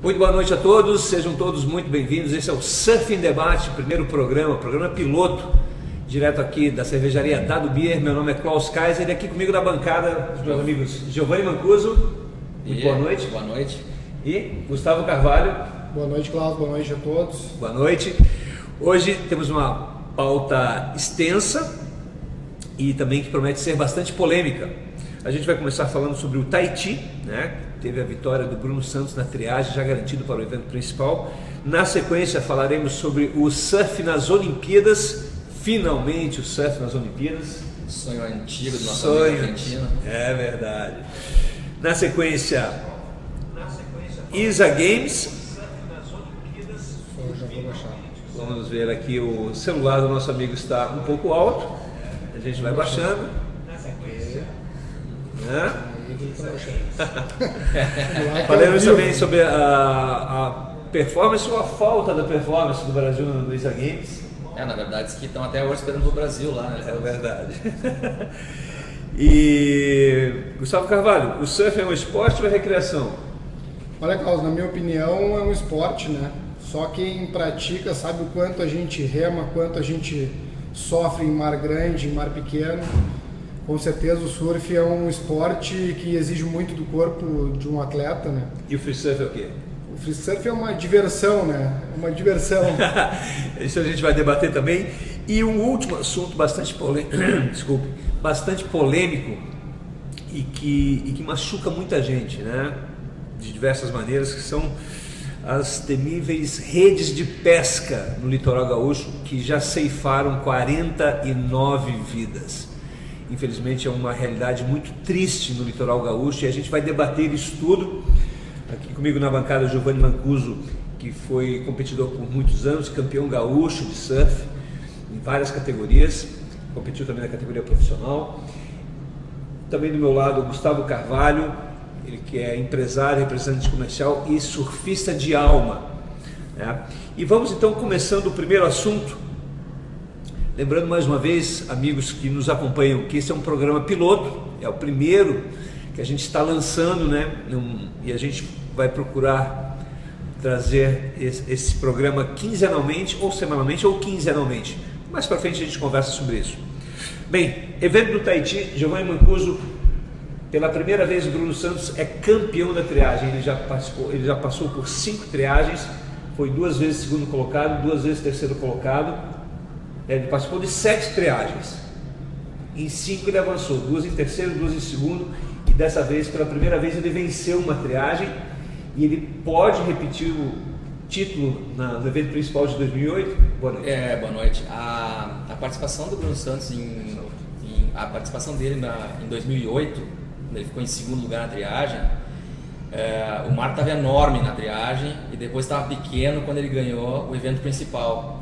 Muito boa noite a todos, sejam todos muito bem-vindos. Esse é o Surf em Debate, primeiro programa piloto, direto aqui da cervejaria Dado Beer. Meu nome é Klaus Kaiser e aqui comigo na bancada os meus amigos Giovanni Mancuso. Muito boa noite. Boa noite. E Gustavo Carvalho. Boa noite, Klaus, boa noite a todos. Boa noite. Hoje temos uma pauta extensa e também que promete ser bastante polêmica. A gente vai começar falando sobre o Tahiti, né? Teve a vitória do Bruno Santos na triagem, já garantido para o evento principal. Na sequência falaremos sobre o surf nas Olimpíadas, finalmente o surf nas Olimpíadas. Sonho antigo do nosso amigo argentino. É verdade. Na sequência, ISA Games. Vamos ver aqui, o celular do nosso amigo está um pouco alto, a gente vai baixando. Falaremos também sobre a performance ou a falta da performance do Brasil no ISA Games. Na verdade, que estão até hoje esperando o Brasil lá, né? É verdade. E Gustavo Carvalho, o surf é um esporte ou é recreação? Olha, Klaus, na minha opinião é um esporte, né? Só quem pratica sabe o quanto a gente rema, quanto a gente sofre em mar grande, em mar pequeno. Com certeza o surf é um esporte que exige muito do corpo de um atleta, né? E o free surf é o quê? O free surf é uma diversão, né? Uma diversão. Isso a gente vai debater também. E um último assunto bastante polêmico, desculpe, bastante polêmico e que machuca muita gente, né? De diversas maneiras, que são as temíveis redes de pesca no litoral gaúcho, que já ceifaram 49 vidas. Infelizmente é uma realidade muito triste no litoral gaúcho e a gente vai debater isso tudo. Aqui comigo na bancada o Giovanni Mancuso, que foi competidor por muitos anos, campeão gaúcho de surf em várias categorias, competiu também na categoria profissional. Também do meu lado o Gustavo Carvalho, ele que é empresário, representante comercial e surfista de alma, né? E vamos então começando o primeiro assunto. Lembrando mais uma vez, amigos que nos acompanham, que esse é um programa piloto, é o primeiro que a gente está lançando, né? E a gente vai procurar trazer esse programa quinzenalmente, ou semanalmente, ou quinzenalmente. Mais para frente a gente conversa sobre isso. Bem, evento do Tahiti, Giovanni Mancuso, pela primeira vez o Bruno Santos é campeão da triagem. Ele já passou por 5 triagens, foi 2 vezes segundo colocado, 2 vezes terceiro colocado. Ele participou de 7 triagens, em 5 ele avançou, 2 em terceiro, 2 em segundo, e dessa vez, pela primeira vez, ele venceu uma triagem e ele pode repetir o título no evento principal de 2008? Boa noite. Boa noite. A participação do Bruno Santos, a participação dele em 2008, ele ficou em segundo lugar na triagem. O mar estava enorme na triagem e depois estava pequeno quando ele ganhou o evento principal.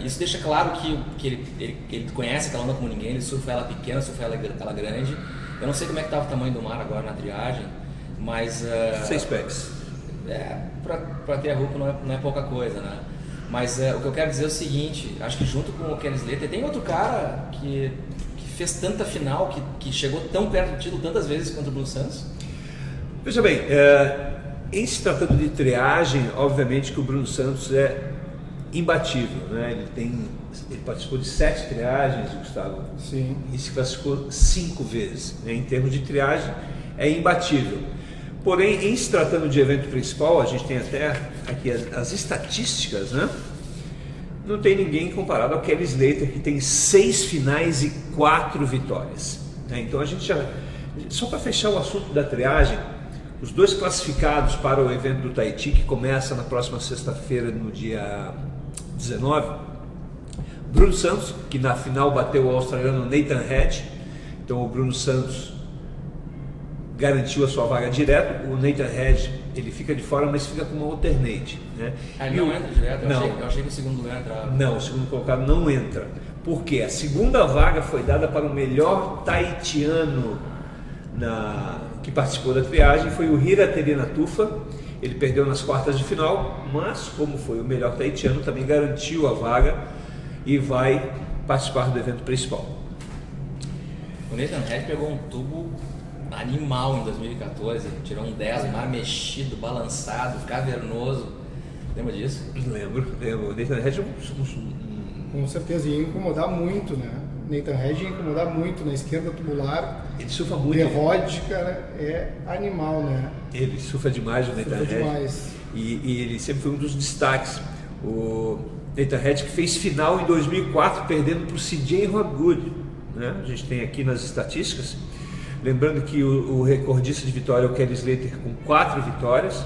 Isso deixa claro que ele conhece aquela onda como ninguém, ele surfa ela pequena, surfa ela grande. Eu não sei como é que estava o tamanho do mar agora na triagem, mas... 6 pés. Para ter a roupa não é pouca coisa, né? Mas o que eu quero dizer é o seguinte, acho que junto com o Ken Slater, tem outro cara que fez tanta final, que chegou tão perto do título tantas vezes contra o Bruno Santos? Veja bem, em se tratando de triagem, obviamente que o Bruno Santos é imbatível, né? Ele participou de 7 triagens, Gustavo. Sim. E se classificou 5 vezes, né? Em termos de triagem, é imbatível. Porém, em se tratando de evento principal, a gente tem até aqui as estatísticas, né? Não tem ninguém comparado ao Kelly Slater, que tem 6 finais e 4 vitórias, né? Então a gente já, só para fechar o assunto da triagem, os 2 classificados para o evento do Tahiti, que começa na próxima sexta-feira, no dia 19, Bruno Santos, que na final bateu o australiano Nathan Head. Então o Bruno Santos garantiu a sua vaga direto. O Nathan Head, ele fica de fora, mas fica com uma alternate, né? Ele não entra direto? Não. Eu achei que o segundo lugar entrava. Não, o segundo colocado não entra. Por quê? A segunda vaga foi dada para o melhor tahitiano que participou da triagem, foi o Hira Terinatufa. Ele perdeu nas quartas de final, mas como foi o melhor tahitiano, também garantiu a vaga e vai participar do evento principal. O Nathan Head pegou um tubo animal em 2014, tirou um 10, mar mexido, balançado, cavernoso. Lembra disso? Lembro. O Nathan Hedge Com certeza, ia incomodar muito, né? Nathan Hedge ia incomodar muito na esquerda tubular. ele surfa muito. The Rod, cara, é animal, né? Ele surfa demais, o Nathan Surfa Hedge. demais. E ele sempre foi um dos destaques. O Nathan Hedge que fez final em 2004, perdendo para o CJ Hobgood. Né? A gente tem aqui nas estatísticas. Lembrando que o recordista de vitória é o Kelly Slater com 4 vitórias.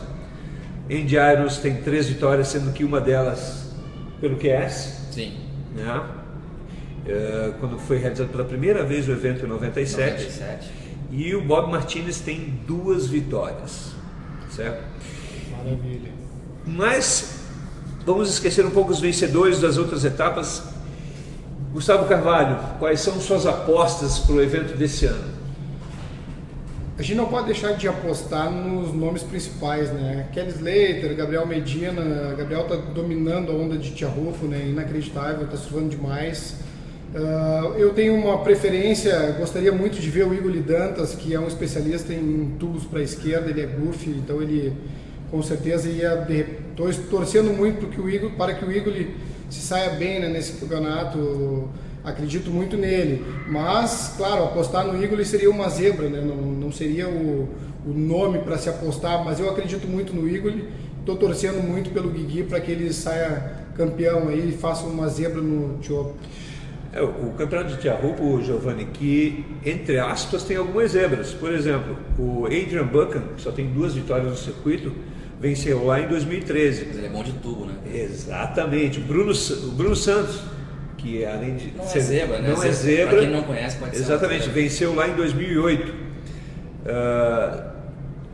Andy Irons tem 3 vitórias, sendo que uma delas pelo QS. Sim. Né? Quando foi realizado pela primeira vez o evento em 97. E o Bob Martinez tem 2 vitórias. Certo? Maravilha. Mas vamos esquecer um pouco os vencedores das outras etapas. Gustavo Carvalho, quais são suas apostas para o evento desse ano? A gente não pode deixar de apostar nos nomes principais, né? Kelly Slater, Gabriel Medina. Gabriel está dominando a onda de Tiahupo, né? Inacreditável, está surfando demais. Eu tenho uma preferência, gostaria muito de ver o Igor Dantas, que é um especialista em tubos para a esquerda, ele é goofy, então ele com certeza ia... Estou torcendo muito para que o Igor se saia bem, né, nesse campeonato. Acredito muito nele, mas claro, apostar no Igor seria uma zebra, né? Não seria o nome para se apostar, mas eu acredito muito no Igor. Estou torcendo muito pelo Guigui para que ele saia campeão aí e faça uma zebra no Tiopo. O campeonato de Tiahupo, Giovanni, que entre aspas tem algumas zebras. Por exemplo, o Adrian Buchan, que só tem 2 vitórias no circuito, venceu lá em 2013. Mas ele é bom de tubo, né? Exatamente. O Bruno Santos, que além de não ser, é zebra, né? Não é zebra. Para quem não conhece, pode ser. Exatamente, venceu lá em 2008.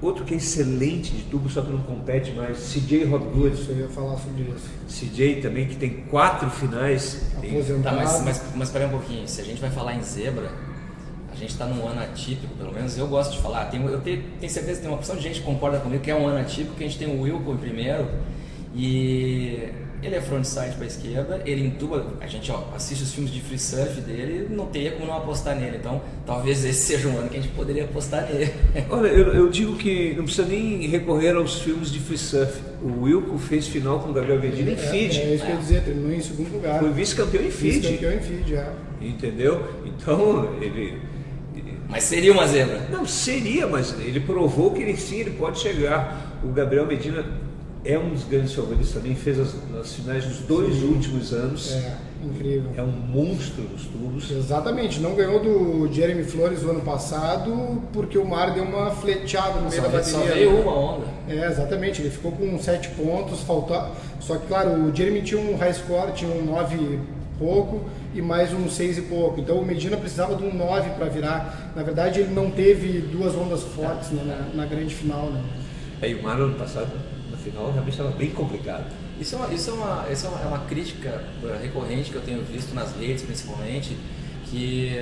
Outro que é excelente de tubo, só que não compete mais, CJ Hobgood. Isso, eu ia falar sobre isso. CJ também, que tem 4 finais. Aposentado. Tá, mas espera um pouquinho, se a gente vai falar em zebra, a gente está num ano atípico, pelo menos eu gosto de falar. Eu tenho certeza que tem uma opção de gente que concorda comigo que é um ano atípico, que a gente tem o Wilco em primeiro, e ele é frontside para a esquerda, ele intuba, a gente assiste os filmes de free surf dele, não teria como não apostar nele, então talvez esse seja um ano que a gente poderia apostar nele. Olha, eu digo que não precisa nem recorrer aos filmes de free surf. O Wilco fez final com o Gabriel Medina em Fiji. É isso que eu ia dizer, terminou em segundo lugar. Foi vice-campeão em Fiji. Vice-campeão em Fiji, Entendeu? Então, ele... Mas seria uma zebra? Não, seria, mas ele provou que ele pode chegar. O Gabriel Medina é um dos grandes favoritos também, fez as finais dos 2 últimos anos. É, incrível. É um monstro dos tubos. Exatamente, não ganhou do Jeremy Flores o ano passado porque o mar deu uma fleteada no meio da bateria. Só veio uma onda. Exatamente, ele ficou com 7 pontos, faltou. Só que claro, o Jeremy tinha um high score, tinha um 9 e pouco e mais um 6 e pouco. Então o Medina precisava de um 9 para virar. Na verdade ele não teve 2 ondas fortes na grande final, né? Aí o mar ano passado, na final, realmente estava bem complicado. Isso é uma crítica recorrente que eu tenho visto nas redes, principalmente, que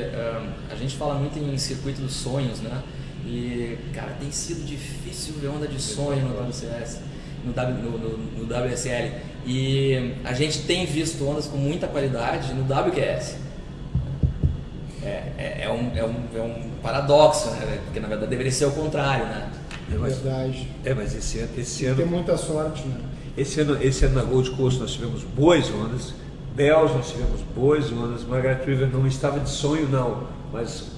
a gente fala muito em circuito dos sonhos, né? E, cara, tem sido difícil ver onda de sonho no WCS, no WSL. E a gente tem visto ondas com muita qualidade no WQS. É um paradoxo, né? Porque na verdade deveria ser o contrário, né? Verdade. Mas esse ano tem muita sorte, né? Esse ano na Gold Coast nós tivemos boas ondas, Bells nós tivemos boas ondas, Margaret River não estava de sonho não, mas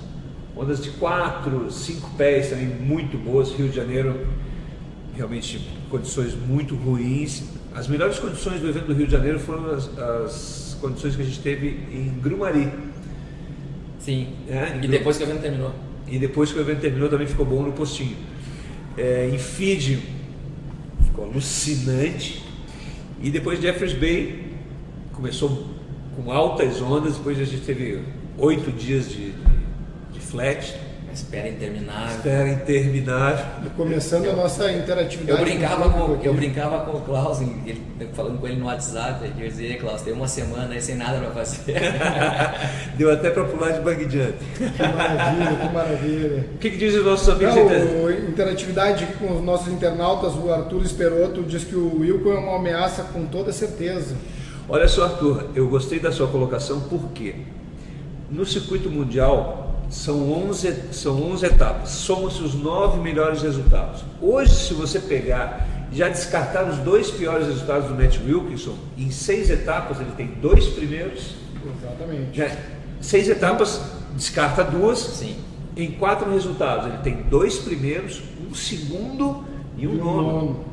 ondas de 4, 5 pés também muito boas. Rio de Janeiro realmente condições muito ruins. As melhores condições do evento do Rio de Janeiro foram as condições que a gente teve em Grumari. Sim, e depois que o evento terminou. E depois que o evento terminou também ficou bom no postinho. Em Fiji ficou alucinante. E depois Jeffreys Bay começou com altas ondas, depois a gente teve 8 dias de flat. Espera interminável. Espera interminável. Começando a nossa interatividade. Eu brincava com o Klaus, falando com ele no WhatsApp, eu dizia, Klaus, tem uma semana aí sem nada para fazer. Deu até para pular de bug jump. Que maravilha, que maravilha. O que dizem os nossos amigos? Interatividade com os nossos internautas, o Arthur Esperotto diz que o Wilco é uma ameaça com toda certeza. Olha só, Arthur, eu gostei da sua colocação porque no circuito mundial são 11 etapas, somam-se os 9 melhores resultados. Hoje, se você pegar e já descartar os 2 piores resultados do Matt Wilkinson, em 6 etapas ele tem 2 primeiros. Exatamente. 6 etapas, descarta 2. Sim. Em 4 resultados ele tem 2 primeiros, um segundo e um nono.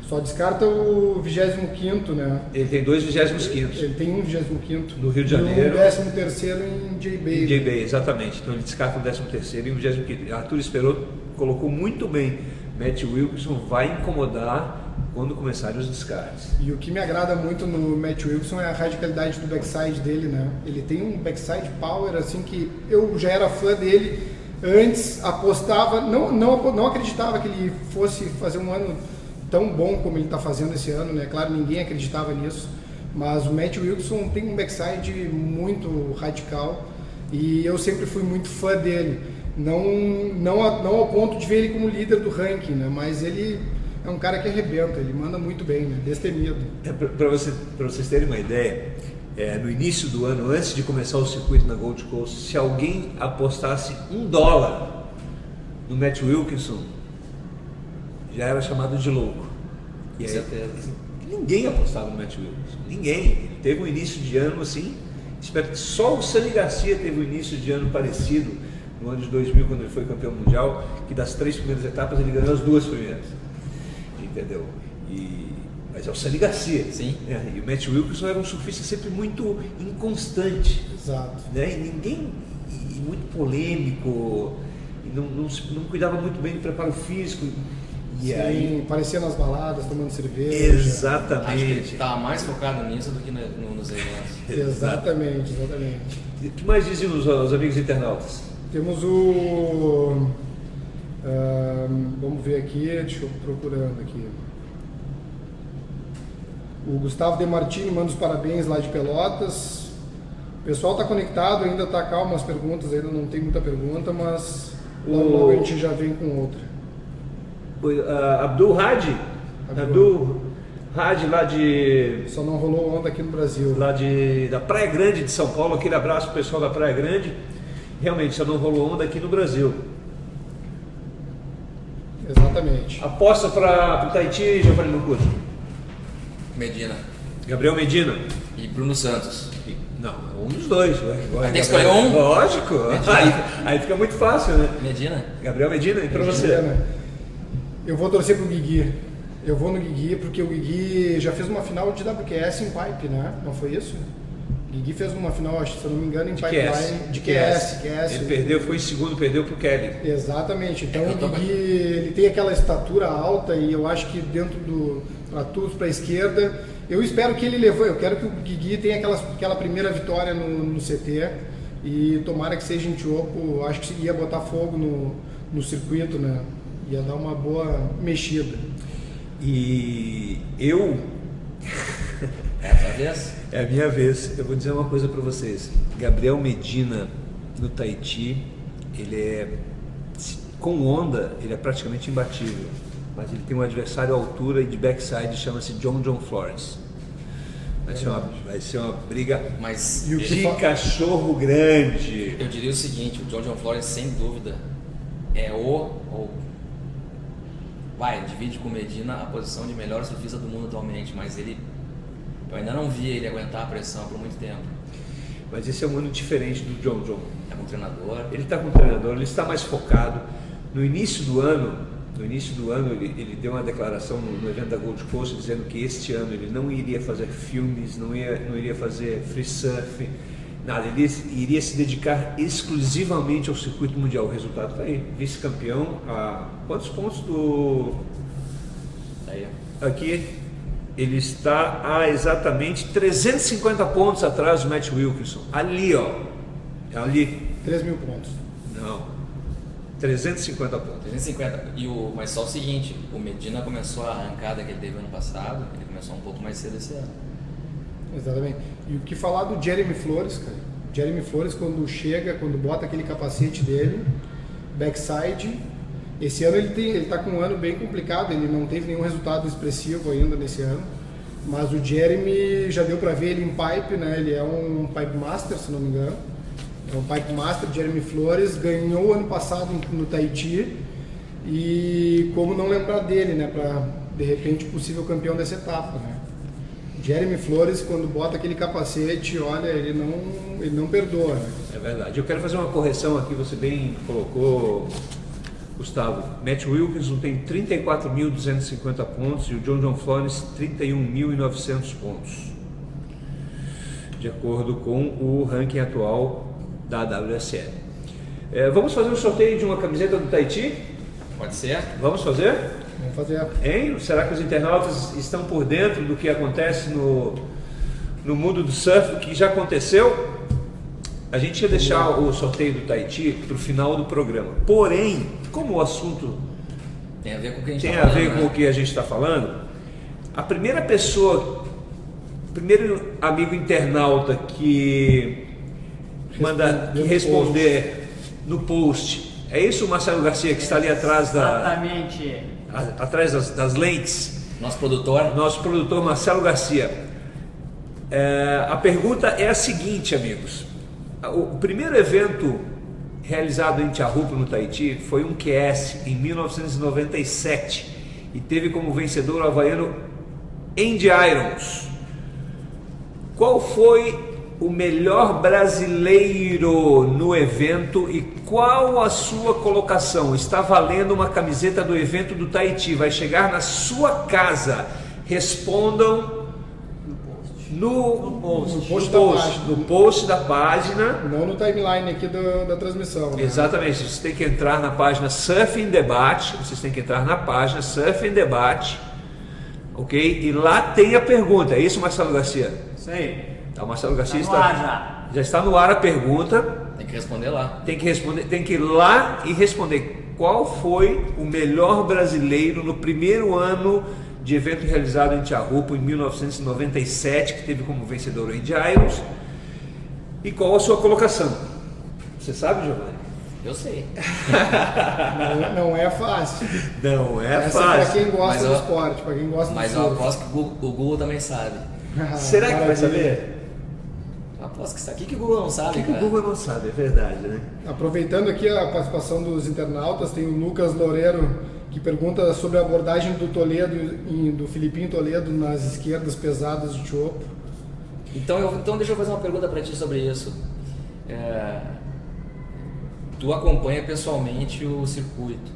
Só descarta o 25º, né? Ele tem 2 25º. Ele tem um 25º. No Rio de Janeiro. E um 13º em J-Bay. Em J-Bay, exatamente. Então ele descarta o 13º e o 25º. Arthur Esperotto colocou muito bem. Matt Wilkinson vai incomodar quando começarem os descartes. E o que me agrada muito no Matt Wilkinson é a radicalidade do backside dele, né? Ele tem um backside power, assim, que eu já era fã dele antes, apostava, não acreditava que ele fosse fazer um ano tão bom como ele está fazendo esse ano, né? Claro, ninguém acreditava nisso, mas o Matt Wilkinson tem um backside muito radical e eu sempre fui muito fã dele. Não ao ponto de ver ele como líder do ranking, né? Mas ele é um cara que arrebenta, ele manda muito bem, né? Destemido. Para vocês terem uma ideia, no início do ano, antes de começar o circuito na Gold Coast, se alguém apostasse $1 no Matt Wilkinson, já era chamado de louco. E aí, certeza. Ninguém apostava no Matt Wilkinson, ninguém. Ele teve um início de ano assim, espero que só o Sunny Garcia teve um início de ano parecido no ano de 2000, quando ele foi campeão mundial, que das 3 primeiras etapas ele ganhou as 2 primeiras. Entendeu? Mas é o Sunny Garcia. Sim. E o Matt Wilkinson era um surfista sempre muito inconstante. Exato. Né? E muito polêmico, e não cuidava muito bem do preparo físico. E Sim, aí aparecia nas baladas, tomando cerveja. Exatamente. Acho que ele estava mais focado nisso do que nos eventos. Exatamente. O que mais dizem os amigos internautas? Temos vamos ver aqui, deixa eu procurando aqui. O Gustavo De Martini manda os parabéns lá de Pelotas. O pessoal está conectado, ainda está calmo as perguntas, ainda não tem muita pergunta, mas logo a gente já vem com outra. Abdul Hadi lá de... Só não rolou onda aqui no Brasil. Lá da Praia Grande de São Paulo, aquele abraço pro pessoal da Praia Grande. Realmente, só não rolou onda aqui no Brasil. Exatamente. Aposta para o Tahiti, Giovanni Mancuso? Medina. Gabriel Medina? E Bruno Santos. Não, um dos dois. Tem que escolher um? Lógico. Aí fica muito fácil, né? Medina? Gabriel Medina, e para você? Eu vou torcer pro Guigui. Eu vou no Guigui porque o Guigui já fez uma final de WQS em pipe, né? Não foi isso? O Guigui fez uma final, acho, se eu não me engano, em pipeline de QS. Ele perdeu, foi em segundo, perdeu pro Kelly. Exatamente. Então o Guigui, ele tem aquela estatura alta e eu acho que dentro do Atus para a esquerda, eu espero que ele levou. Eu quero que o Guigui tenha aquela primeira vitória no CT e tomara que seja em Tiopo. Acho que ia botar fogo no circuito, né? Ia dar uma boa mexida. E eu... É a sua vez? É a minha vez. Eu vou dizer uma coisa para vocês. Gabriel Medina no Tahiti, ele é... Com onda, ele é praticamente imbatível. Mas ele tem um adversário à altura e de backside, chama-se John Flores. Vai ser uma briga de cachorro grande. Eu diria o seguinte, o John Flores, sem dúvida, divide com o Medina a posição de melhor surfista do mundo atualmente, mas eu ainda não vi ele aguentar a pressão por muito tempo. Mas esse é um ano diferente do John. Está com um treinador. Ele está com um treinador, ele está mais focado. No início do ano ele deu uma declaração no evento da Gold Coast dizendo que este ano ele não iria fazer filmes, não iria fazer free surf, nada, ele iria se dedicar exclusivamente ao circuito mundial. O resultado está aí, vice-campeão, a quantos pontos do... Aí. Aqui, ele está a exatamente 350 pontos atrás do Matt Wilkinson, ali ó, ali. 3 mil pontos. Não, 350 pontos. 350, mas só o seguinte, o Medina começou a arrancada que ele teve ano passado, ele começou um pouco mais cedo esse ano. Exatamente. E o que falar do Jeremy Flores, cara? Jeremy Flores, quando bota aquele capacete dele, backside, esse ano ele tá com um ano bem complicado, ele não teve nenhum resultado expressivo ainda nesse ano, mas o Jeremy já deu para ver ele em pipe, né? Ele é um pipe master, se não me engano, É um Pipe Master, Jeremy Flores, ganhou ano passado no Tahiti, e como não lembrar dele, né, para de repente possível campeão dessa etapa, né? Jeremy Flores, quando bota aquele capacete, olha, ele não perdoa, né? É verdade. Eu quero fazer uma correção aqui, você bem colocou, Gustavo. Matt Wilkinson tem 34.250 pontos e o John Flores 31.900 pontos, de acordo com o ranking atual da WSL. Vamos fazer um sorteio de uma camiseta do Tahiti? Pode ser? Vamos fazer? Vamos fazer. Hein? Será que os internautas estão por dentro do que acontece no mundo do surf, do que já aconteceu? A gente ia deixar o sorteio do Tahiti para o final do programa. Porém, como o assunto tem a ver com o que a gente tem tá a falando, ver né? com o que a gente está falando, a primeira pessoa, primeiro amigo internauta que responder no post, é isso, Marcelo Garcia, que está ali atrás Exatamente. Atrás das lentes? Nosso produtor Marcelo Garcia. A pergunta é a seguinte, amigos. O primeiro evento realizado em Tiahupo, no Tahiti, foi um QS em 1997 e teve como vencedor o havaiano Andy Irons. Qual foi o melhor brasileiro no evento e qual a sua colocação? Está valendo uma camiseta do evento do Tahiti, vai chegar na sua casa. Respondam no post da página. Não no timeline aqui da transmissão, né? Exatamente, vocês têm que entrar na página Surf em Debate, vocês têm que entrar na página Surf em Debate, ok? E lá tem a pergunta, é isso, Marcelo Garcia? Isso aí. Tá, o Marcelo Garcia Tá no ar já está no ar a pergunta. Tem que responder lá. Tem que ir lá e responder qual foi o melhor brasileiro no primeiro ano de evento realizado em Tiahupo em 1997, que teve como vencedor o Andy Irons, e qual a sua colocação. Você sabe, Giovanni? Eu sei. Não é fácil. Não é Essa fácil. é para quem gosta Mas do eu- esporte, para quem gosta Mas do eu surf. aposto que o Google também sabe. Será que vai Maravilha. saber? Eu aposto que sabe. O que o Google não sabe, O cara? Google não sabe, é verdade, né? Aproveitando aqui a participação dos internautas, tem o Lucas Loureiro que pergunta sobre a abordagem do do Filipinho Toledo nas esquerdas pesadas de chopo. Então deixa eu fazer uma pergunta para ti sobre isso. Tu acompanha pessoalmente o circuito.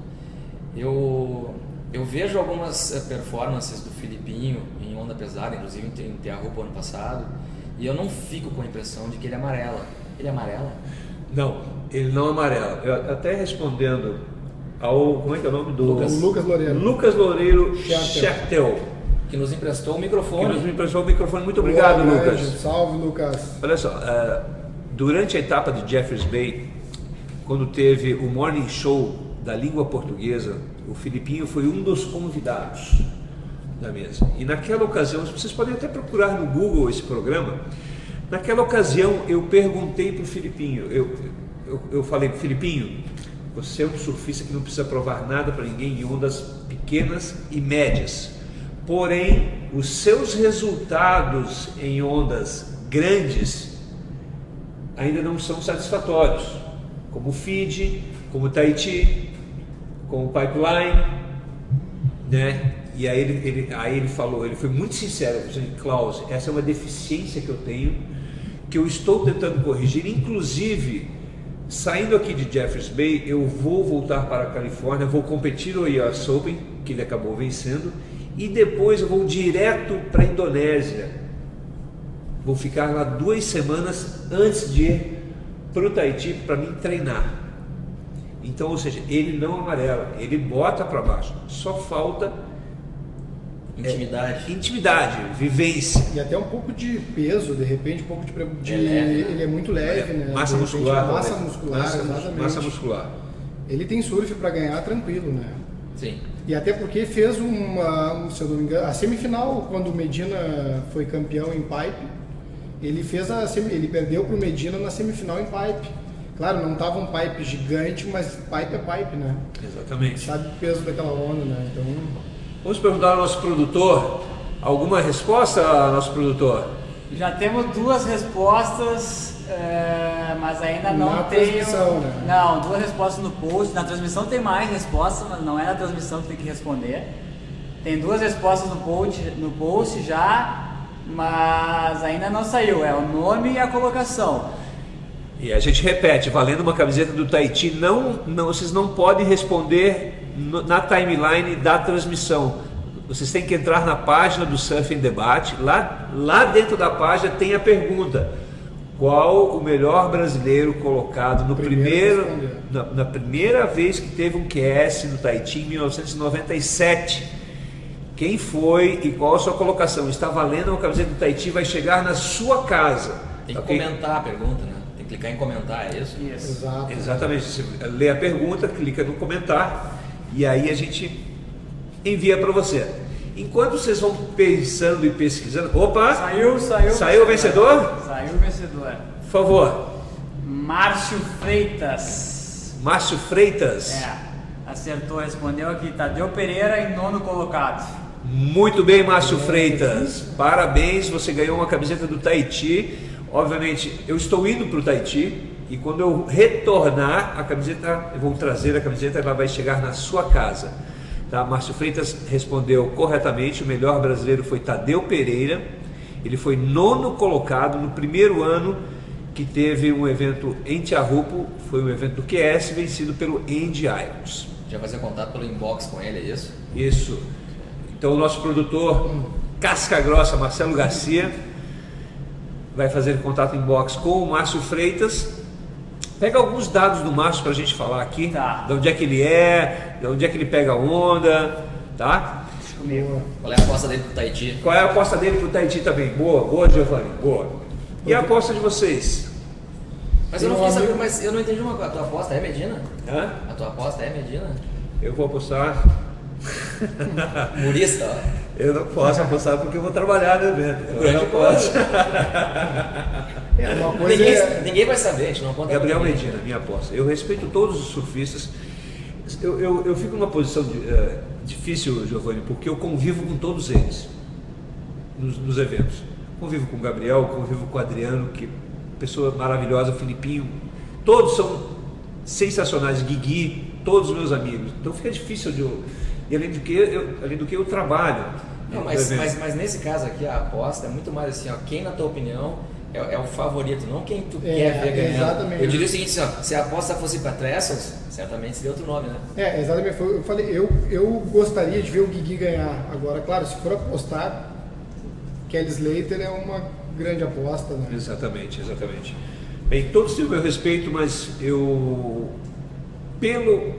Eu vejo algumas performances do Filipinho em onda pesada, inclusive em Tiahupo ano passado, e eu não fico com a impressão de que ele amarela. Ele amarela? Não, ele não amarela. Eu até respondendo ao, como é que é o nome do... O Lucas Loureiro. Lucas Loureiro Schertel. Schertel, Que nos emprestou o que microfone. nos emprestou o microfone. Muito obrigado, Boa, Lucas. grande. Salve, Lucas. Olha só, durante a etapa de Jeffreys Bay, quando teve o Morning Show da língua portuguesa, o Filipinho foi um dos convidados da mesa. E naquela ocasião, vocês podem até procurar no Google esse programa, naquela ocasião eu perguntei para o Filipinho, eu falei, Filipinho, você é um surfista que não precisa provar nada para ninguém em ondas pequenas e médias, porém os seus resultados em ondas grandes ainda não são satisfatórios, como o Fiji, como o Tahiti, como o Pipeline, né? E aí ele falou, ele foi muito sincero, ele falou assim, Klaus, essa é uma deficiência que eu tenho, que eu estou tentando corrigir, inclusive, saindo aqui de Jeffreys Bay, eu vou voltar para a Califórnia, vou competir no US Open, que ele acabou vencendo, e depois eu vou direto para a Indonésia, vou ficar lá 2 semanas antes de ir para o Tahiti para mim treinar. Então, ou seja, ele não amarela, ele bota para baixo, só falta intimidade, vivência. E até um pouco de peso, de repente, um pouco de... É leve, né? Ele é muito leve, né? Massa De repente, muscular. Massa também. muscular, exatamente. Massa muscular. Ele tem surf para ganhar tranquilo, né? Sim. E até porque fez se eu não me engano, a semifinal, quando o Medina foi campeão em pipe, ele perdeu para o Medina na semifinal em pipe. Claro, não estava um pipe gigante, mas pipe é pipe, né? Exatamente. Sabe o peso daquela onda, né? Então, Vamos perguntar ao nosso produtor, alguma resposta, nosso produtor? Já temos 2 respostas mas ainda não Na tenho. transmissão, né? Não, 2 respostas no post. Na transmissão tem mais respostas, mas não é na transmissão que tem que responder. Tem 2 respostas no post já, mas ainda não saiu. É o nome e a colocação. E a gente repete, valendo uma camiseta do Tahiti, vocês não podem responder na timeline da transmissão. Vocês têm que entrar na página do Surf em Debate. Lá dentro da página tem a pergunta: qual o melhor brasileiro colocado no na primeira vez que teve um QS no Tahiti, em 1997? Quem foi e qual a sua colocação? Está valendo uma camiseta do Tahiti, vai chegar na sua casa. Tem que Ok? comentar a pergunta, né? Tem que clicar em comentar, é isso? Isso. Exato. Exatamente. Você lê a pergunta, clica no comentar e aí a gente envia para você. Enquanto vocês vão pensando e pesquisando. Opa! Saiu o vencedor? Saiu o vencedor. Por favor. Márcio Freitas. Márcio Freitas. Acertou, respondeu aqui. Tadeu Pereira em 9º colocado. Muito bem, Márcio Freitas. Parabéns, você ganhou uma camiseta do Tahiti. Obviamente, eu estou indo para o Tahiti e quando eu retornar a camiseta, eu vou trazer a camiseta, ela vai chegar na sua casa. Tá? Márcio Freitas respondeu corretamente. O melhor brasileiro foi Tadeu Pereira. Ele foi 9º colocado no primeiro ano que teve um evento em Tiahupo. Foi um evento do QS vencido pelo Andy Irons. Já fazer contato pelo inbox com ele, é isso? Isso. Então o nosso produtor casca grossa, Marcelo Garcia, vai fazer contato inbox com o Márcio Freitas. Pega alguns dados do Márcio para a gente falar aqui. Tá. De onde é que ele é, de onde é que ele pega onda, tá? Deixa comigo. Qual é a aposta dele pro Tahiti? Qual é a aposta dele pro Tahiti também? Boa, Giovanni, boa. E a aposta de vocês? Mas eu não fiquei sabendo, mas eu não entendi uma coisa. A tua aposta é Medina? Hã? A tua aposta é Medina? Eu vou apostar. Murista, ó. Eu não posso apostar porque eu vou trabalhar no evento. Eu não posso. Uma coisa Ninguém vai saber, a gente não conta. Gabriel pra ninguém. Medina, minha aposta. Eu respeito todos os surfistas. Eu fico numa posição difícil, Giovanni, porque eu convivo com todos eles nos eventos. Convivo com o Gabriel, convivo com o Adriano, que pessoa maravilhosa, Filipinho. Todos são sensacionais, Guigui, todos meus amigos. Então fica difícil e além do que eu trabalho. Não, mas nesse caso aqui a aposta é muito mais assim, ó, quem na tua opinião é o favorito, não quem tu quer ver ganhando. Exatamente. Eu diria o seguinte, assim, ó, se a aposta fosse para Trestles, certamente seria outro nome, né? Exatamente. Eu falei, eu gostaria de ver o Guigui ganhar. Agora, claro, se for apostar, Kelly Slater é uma grande aposta, né? Exatamente. Bem, todos têm o meu respeito, mas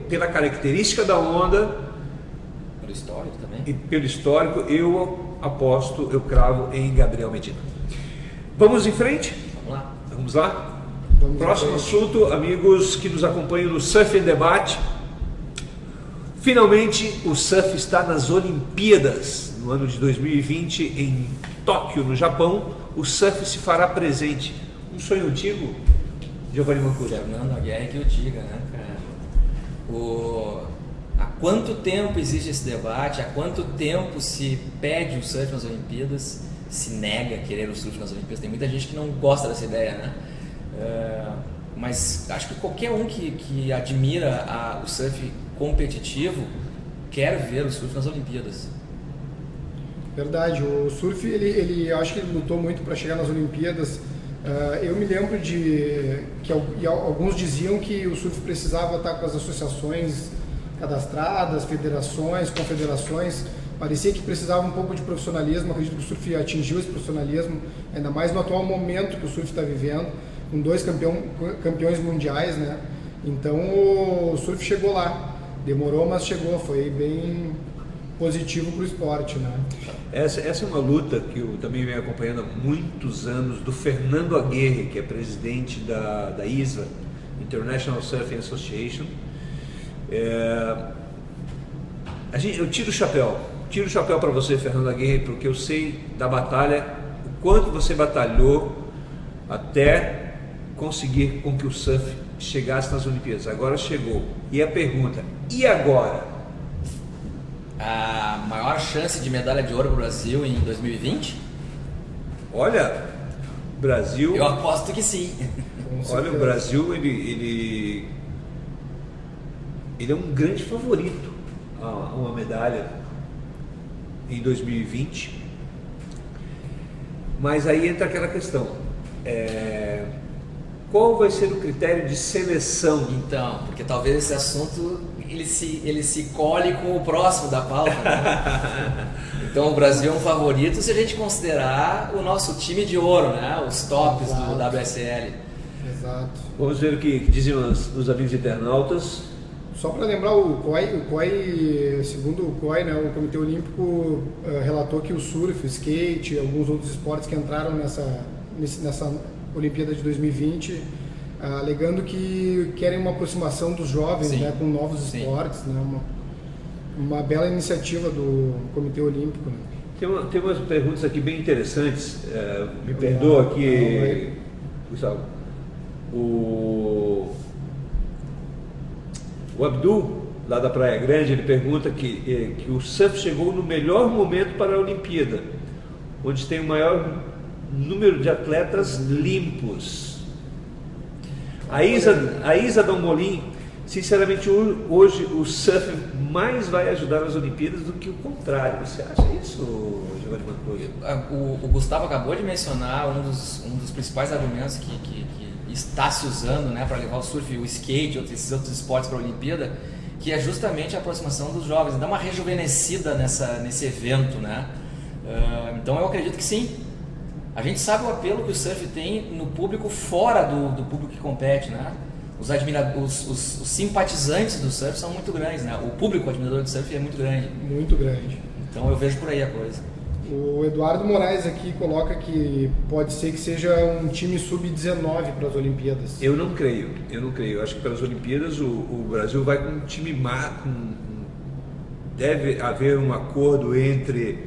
pela característica da onda Pelo histórico também. e pelo histórico, eu cravo em Gabriel Medina. Vamos em frente? Vamos lá. Vamos lá? Próximo assunto, amigos que nos acompanham no Surf em Debate. Finalmente, o surf está nas Olimpíadas. No ano de 2020, em Tóquio, no Japão, o surf se fará presente. Um sonho antigo, Giovanni Mancuso? Fernando Aguirre que eu diga, né, cara? Há quanto tempo existe esse debate? Há quanto tempo se pede o surf nas Olimpíadas? Se nega a querer o surf nas Olimpíadas? Tem muita gente que não gosta dessa ideia, né? Mas acho que qualquer um que admira o surf competitivo quer ver o surf nas Olimpíadas. Verdade, o surf, ele acho que ele lutou muito para chegar nas Olimpíadas. Eu me lembro que alguns diziam que o surf precisava estar com as associações cadastradas, federações, confederações. Parecia que precisava um pouco de profissionalismo. Acredito que o surf atingiu esse profissionalismo, ainda mais no atual momento que o surf está vivendo, com 2 campeões mundiais, né? Então o surf chegou lá, demorou, mas chegou, foi bem positivo para o esporte, né? Essa é uma luta que eu também venho acompanhando há muitos anos, do Fernando Aguirre, que é presidente da ISVA, International Surfing Association. Eu tiro o chapéu para você, Fernando Aguirre, porque eu sei da batalha, o quanto você batalhou até conseguir com que o surf chegasse nas Olimpíadas. Agora chegou. E a pergunta, e agora? A maior chance de medalha de ouro para o Brasil em 2020? Olha, Brasil... Eu aposto que sim. Com Olha, certeza. o Brasil ele é um grande favorito a uma medalha em 2020. Mas aí entra aquela questão, qual vai ser o critério de seleção? Então, porque talvez esse assunto ele se cole com o próximo da pauta, né? Então o Brasil é um favorito se a gente considerar o nosso time de ouro, né? Os tops do WSL. Exato. Vamos ver o que dizem os amigos internautas. Só para lembrar, o COI, segundo o COI, né, o Comitê Olímpico relatou que o surf, o skate, alguns outros esportes que entraram nessa Olimpíada de 2020, alegando que querem uma aproximação dos jovens, né, com novos esportes, né, uma bela iniciativa do Comitê Olímpico. Né. Tem umas perguntas aqui bem interessantes, me perdoa aqui, Gustavo. O Abdul, lá da Praia Grande, ele pergunta que o surf chegou no melhor momento para a Olimpíada, onde tem o maior número de atletas limpos. A Isa Dombolin, sinceramente, hoje o surf mais vai ajudar nas Olimpíadas do que o contrário. Você acha isso, Giovanni Mantoso? O Gustavo acabou de mencionar um dos principais argumentos que está se usando, né, para levar o surf, o skate, esses outros esportes para a Olimpíada, que é justamente a aproximação dos jovens, dar uma rejuvenescida nesse evento, né? Então eu acredito que sim. A gente sabe o apelo que o surf tem no público fora do público que compete, né? Os simpatizantes do surf são muito grandes, né? O público admirador do surf é muito grande. Muito grande. Então eu vejo por aí a coisa. O Eduardo Moraes aqui coloca que pode ser que seja um time sub-19 para as Olimpíadas. Eu não creio. Eu acho que para as Olimpíadas o Brasil vai com um time deve haver um acordo entre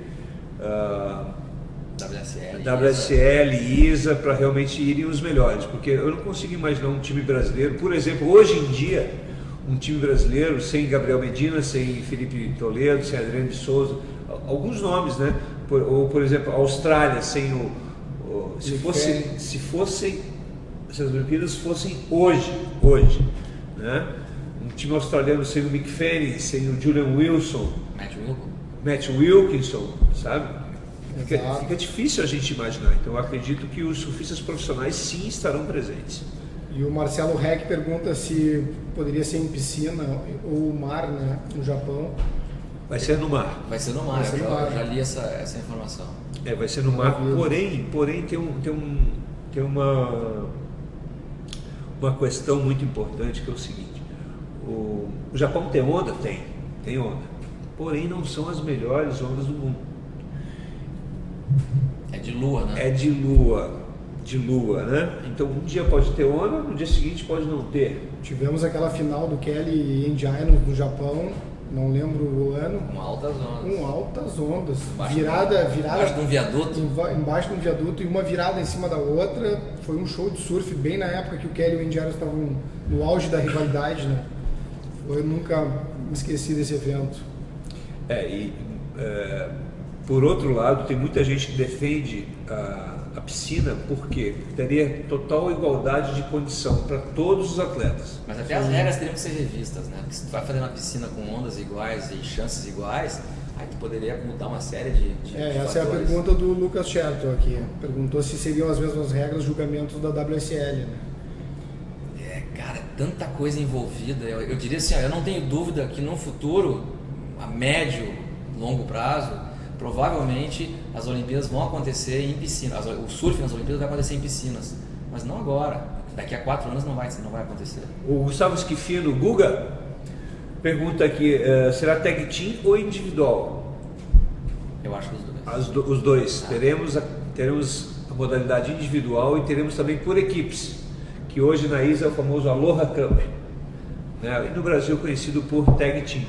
WSL e ISA para realmente irem os melhores, porque eu não consigo imaginar um time brasileiro, por exemplo, hoje em dia, um time brasileiro sem Gabriel Medina, sem Felipe Toledo, sem Adriano de Souza, alguns nomes, né? Ou, por exemplo, a Austrália sem se as Olimpíadas fossem hoje, né? Um time australiano sem o Mick Fanning, sem o Julian Wilson, Matt Wilkinson, sabe? Fica difícil a gente imaginar. Então eu acredito que os surfistas profissionais sim estarão presentes. E o Marcelo Reck pergunta se poderia ser em piscina ou mar, né, no Japão. Vai ser no mar. Vai ser no mar, eu já li essa informação. Vai ser no mar, porém tem uma questão muito importante, que é o seguinte: o Japão tem onda? Tem onda, porém não são as melhores ondas do mundo. É de lua, né? É de lua, né? Então um dia pode ter onda, no dia seguinte pode não ter. Tivemos aquela final do Kelly End Island no Japão, não lembro o ano. Com altas ondas. Virada embaixo de um viaduto. Embaixo de um viaduto e uma virada em cima da outra. Foi um show de surf bem na época que o Kelly e o End Island estavam no auge da rivalidade, né? Eu nunca me esqueci desse evento. Por outro lado, tem muita gente que defende a piscina porque teria total igualdade de condição para todos os atletas. Mas até as regras teriam que ser revistas, né? Porque se tu vai fazer uma piscina com ondas iguais e chances iguais, aí tu poderia mudar uma série de essa é a pergunta do Lucas Scherto aqui. Perguntou se seriam as mesmas regras de julgamento da WSL, né? Cara, tanta coisa envolvida. Eu diria assim, eu não tenho dúvida que no futuro, a médio, longo prazo, provavelmente as Olimpíadas vão acontecer em piscinas. O surf nas Olimpíadas vai acontecer em piscinas, mas não agora. Daqui a 4 anos não vai acontecer. O Gustavo Schifino Guga pergunta aqui, será tag team ou individual? Eu acho que os dois. Os dois. Teremos a modalidade individual e teremos também por equipes, que hoje na ISA é o famoso Aloha Cup, né? E no Brasil conhecido por tag team.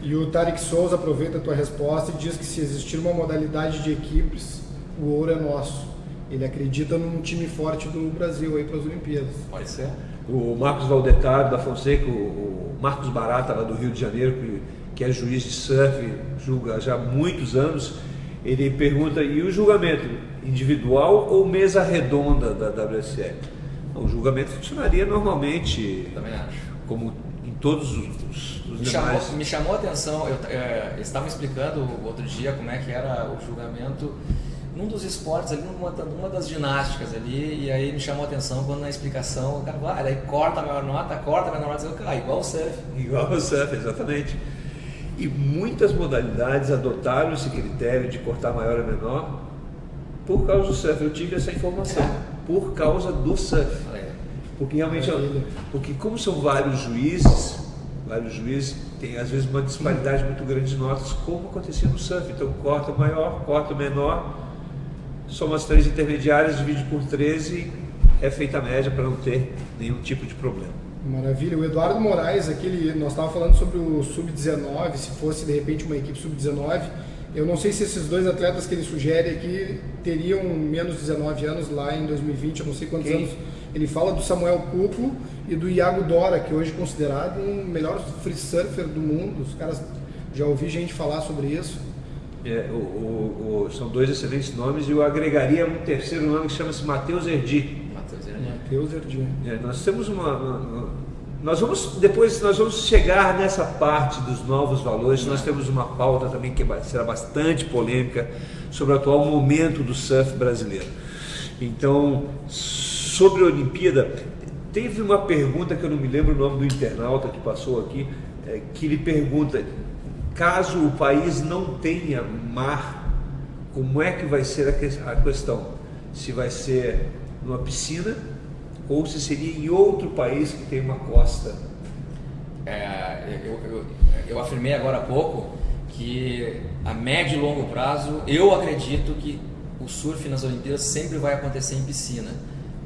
E o Tarek Souza aproveita a tua resposta e diz que se existir uma modalidade de equipes, o ouro é nosso. Ele acredita num time forte do Brasil aí para as Olimpíadas. Pode ser. O Marcos Valdetar da Fonseca, o Marcos Barata lá do Rio de Janeiro, que é juiz de surf, julga já há muitos anos, ele pergunta, e o julgamento individual ou mesa redonda da WSL? O julgamento funcionaria normalmente, Também acho. como em todos os demais. Me chamou a atenção, eles estavam explicando outro dia como é que era o julgamento num dos esportes ali, numa das ginásticas ali, e aí me chamou a atenção quando na explicação o cara falou, daí corta a maior nota, igual o surf. Igual ao surf, exatamente. E muitas modalidades adotaram esse critério de cortar maior ou menor por causa do surf. Eu tive essa informação, por causa do surf. Porque realmente, porque como são vários juízes tem às vezes uma disparidade muito grande de notas, como acontecia no surf. Então corta o maior, corta o menor, soma as 3 intermediárias, divide por 13, é feita a média para não ter nenhum tipo de problema. Maravilha. O Eduardo Moraes, nós estávamos falando sobre o Sub-19, se fosse de repente uma equipe Sub-19. Eu não sei se esses 2 atletas que ele sugere aqui teriam menos de 19 anos lá em 2020, eu não sei quantos anos. Ele fala do Samuel Cupo e do Iago Dora, que hoje é considerado um melhor free surfer do mundo. Os caras, já ouvi gente falar sobre isso. São 2 excelentes nomes, e eu agregaria um terceiro nome que chama-se Matheus Erdi. Matheus Erdi. Nós temos nós vamos chegar nessa parte dos novos valores. Nós temos uma pauta também que será bastante polêmica sobre o atual momento do surf brasileiro. Então, sobre a Olimpíada, teve uma pergunta que eu não me lembro o nome do internauta que passou aqui, que ele pergunta: caso o país não tenha mar, como é que vai ser a questão? Se vai ser numa piscina ou se seria em outro país que tem uma costa? Eu afirmei agora há pouco que a médio e longo prazo eu acredito que o surf nas Olimpíadas sempre vai acontecer em piscina.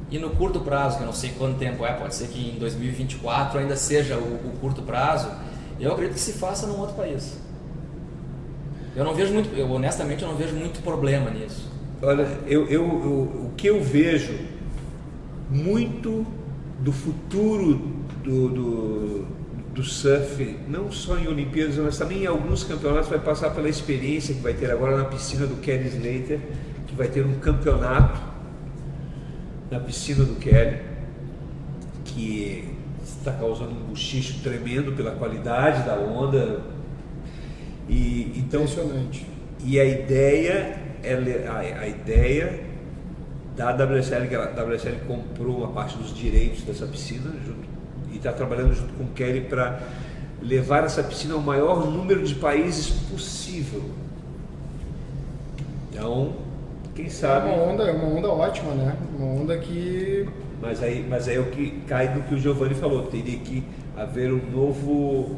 E no curto prazo, que eu não sei quanto tempo pode ser que em 2024 ainda seja o curto prazo, eu acredito que se faça num outro país. Honestamente eu não vejo muito problema nisso. Olha, o que eu vejo muito do futuro do surf, não só em Olimpíadas, mas também em alguns campeonatos, vai passar pela experiência que vai ter agora na piscina do Kelly Slater, que vai ter um campeonato na piscina do Kelly, que está causando um buchicho tremendo pela qualidade da onda. Então, impressionante. E a ideia da WSL, que a WSL comprou uma parte dos direitos dessa piscina e está trabalhando junto com o Kelly para levar essa piscina ao maior número de países possível. Então, quem sabe... É uma onda ótima, né? Uma onda que... Mas aí é o que cai no que o Giovanni falou, teria que haver um novo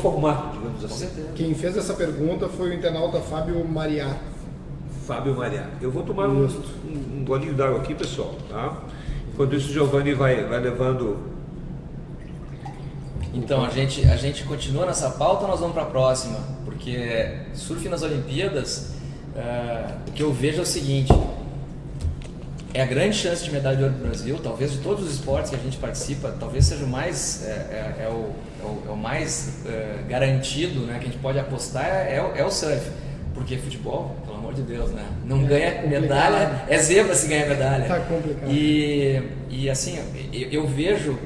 formato, digamos assim. Quem fez essa pergunta foi o internauta Fábio Mariá. Eu vou tomar um golinho d'água aqui, pessoal, tá? Enquanto isso o Giovanni vai levando... Então, a gente continua nessa pauta ou nós vamos para a próxima? Porque surf nas Olimpíadas, o que eu vejo é o seguinte: é a grande chance de medalha de ouro do Brasil, talvez de todos os esportes que a gente participa, talvez seja o mais, o mais garantido, né, que a gente pode apostar é o surf. Porque futebol, pelo amor de Deus, né? Não ganha medalha, é zebra se ganha medalha. Tá complicado. E assim, eu vejo,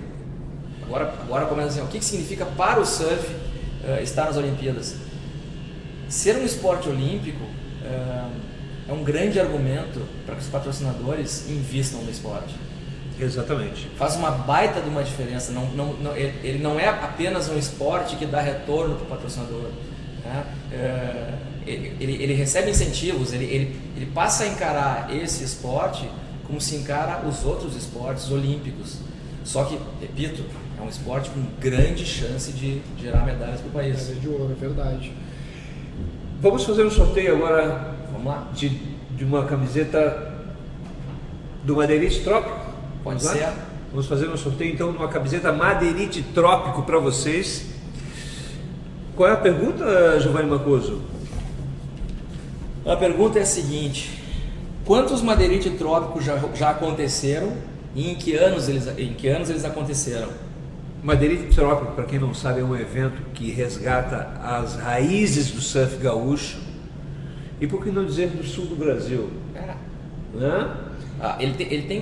agora começa assim, o que significa para o surf estar nas Olimpíadas? Ser um esporte olímpico é um grande argumento para que os patrocinadores invistam no esporte. Exatamente. Faz uma baita de uma diferença. Ele não é apenas um esporte que dá retorno para o patrocinador, né? Ele recebe incentivos, ele passa a encarar esse esporte como se encara os outros esportes olímpicos. Só que, repito, é um esporte com grande chance de gerar medalhas para o país. Medalha de ouro, é verdade. Vamos fazer um sorteio agora. Vamos lá. De uma camiseta do Madeirite Trópico. Pode ser. Vamos fazer um sorteio então de uma camiseta Madeirite Trópico para vocês. Qual é a pergunta, Giovanni Mancuso? A pergunta é a seguinte: quantos Madeirite Trópicos já aconteceram e em que anos eles aconteceram? Madeirite Trópico, para quem não sabe, é um evento que resgata as raízes do surf gaúcho e, por que não dizer, do sul do Brasil. É. Né? Ele tem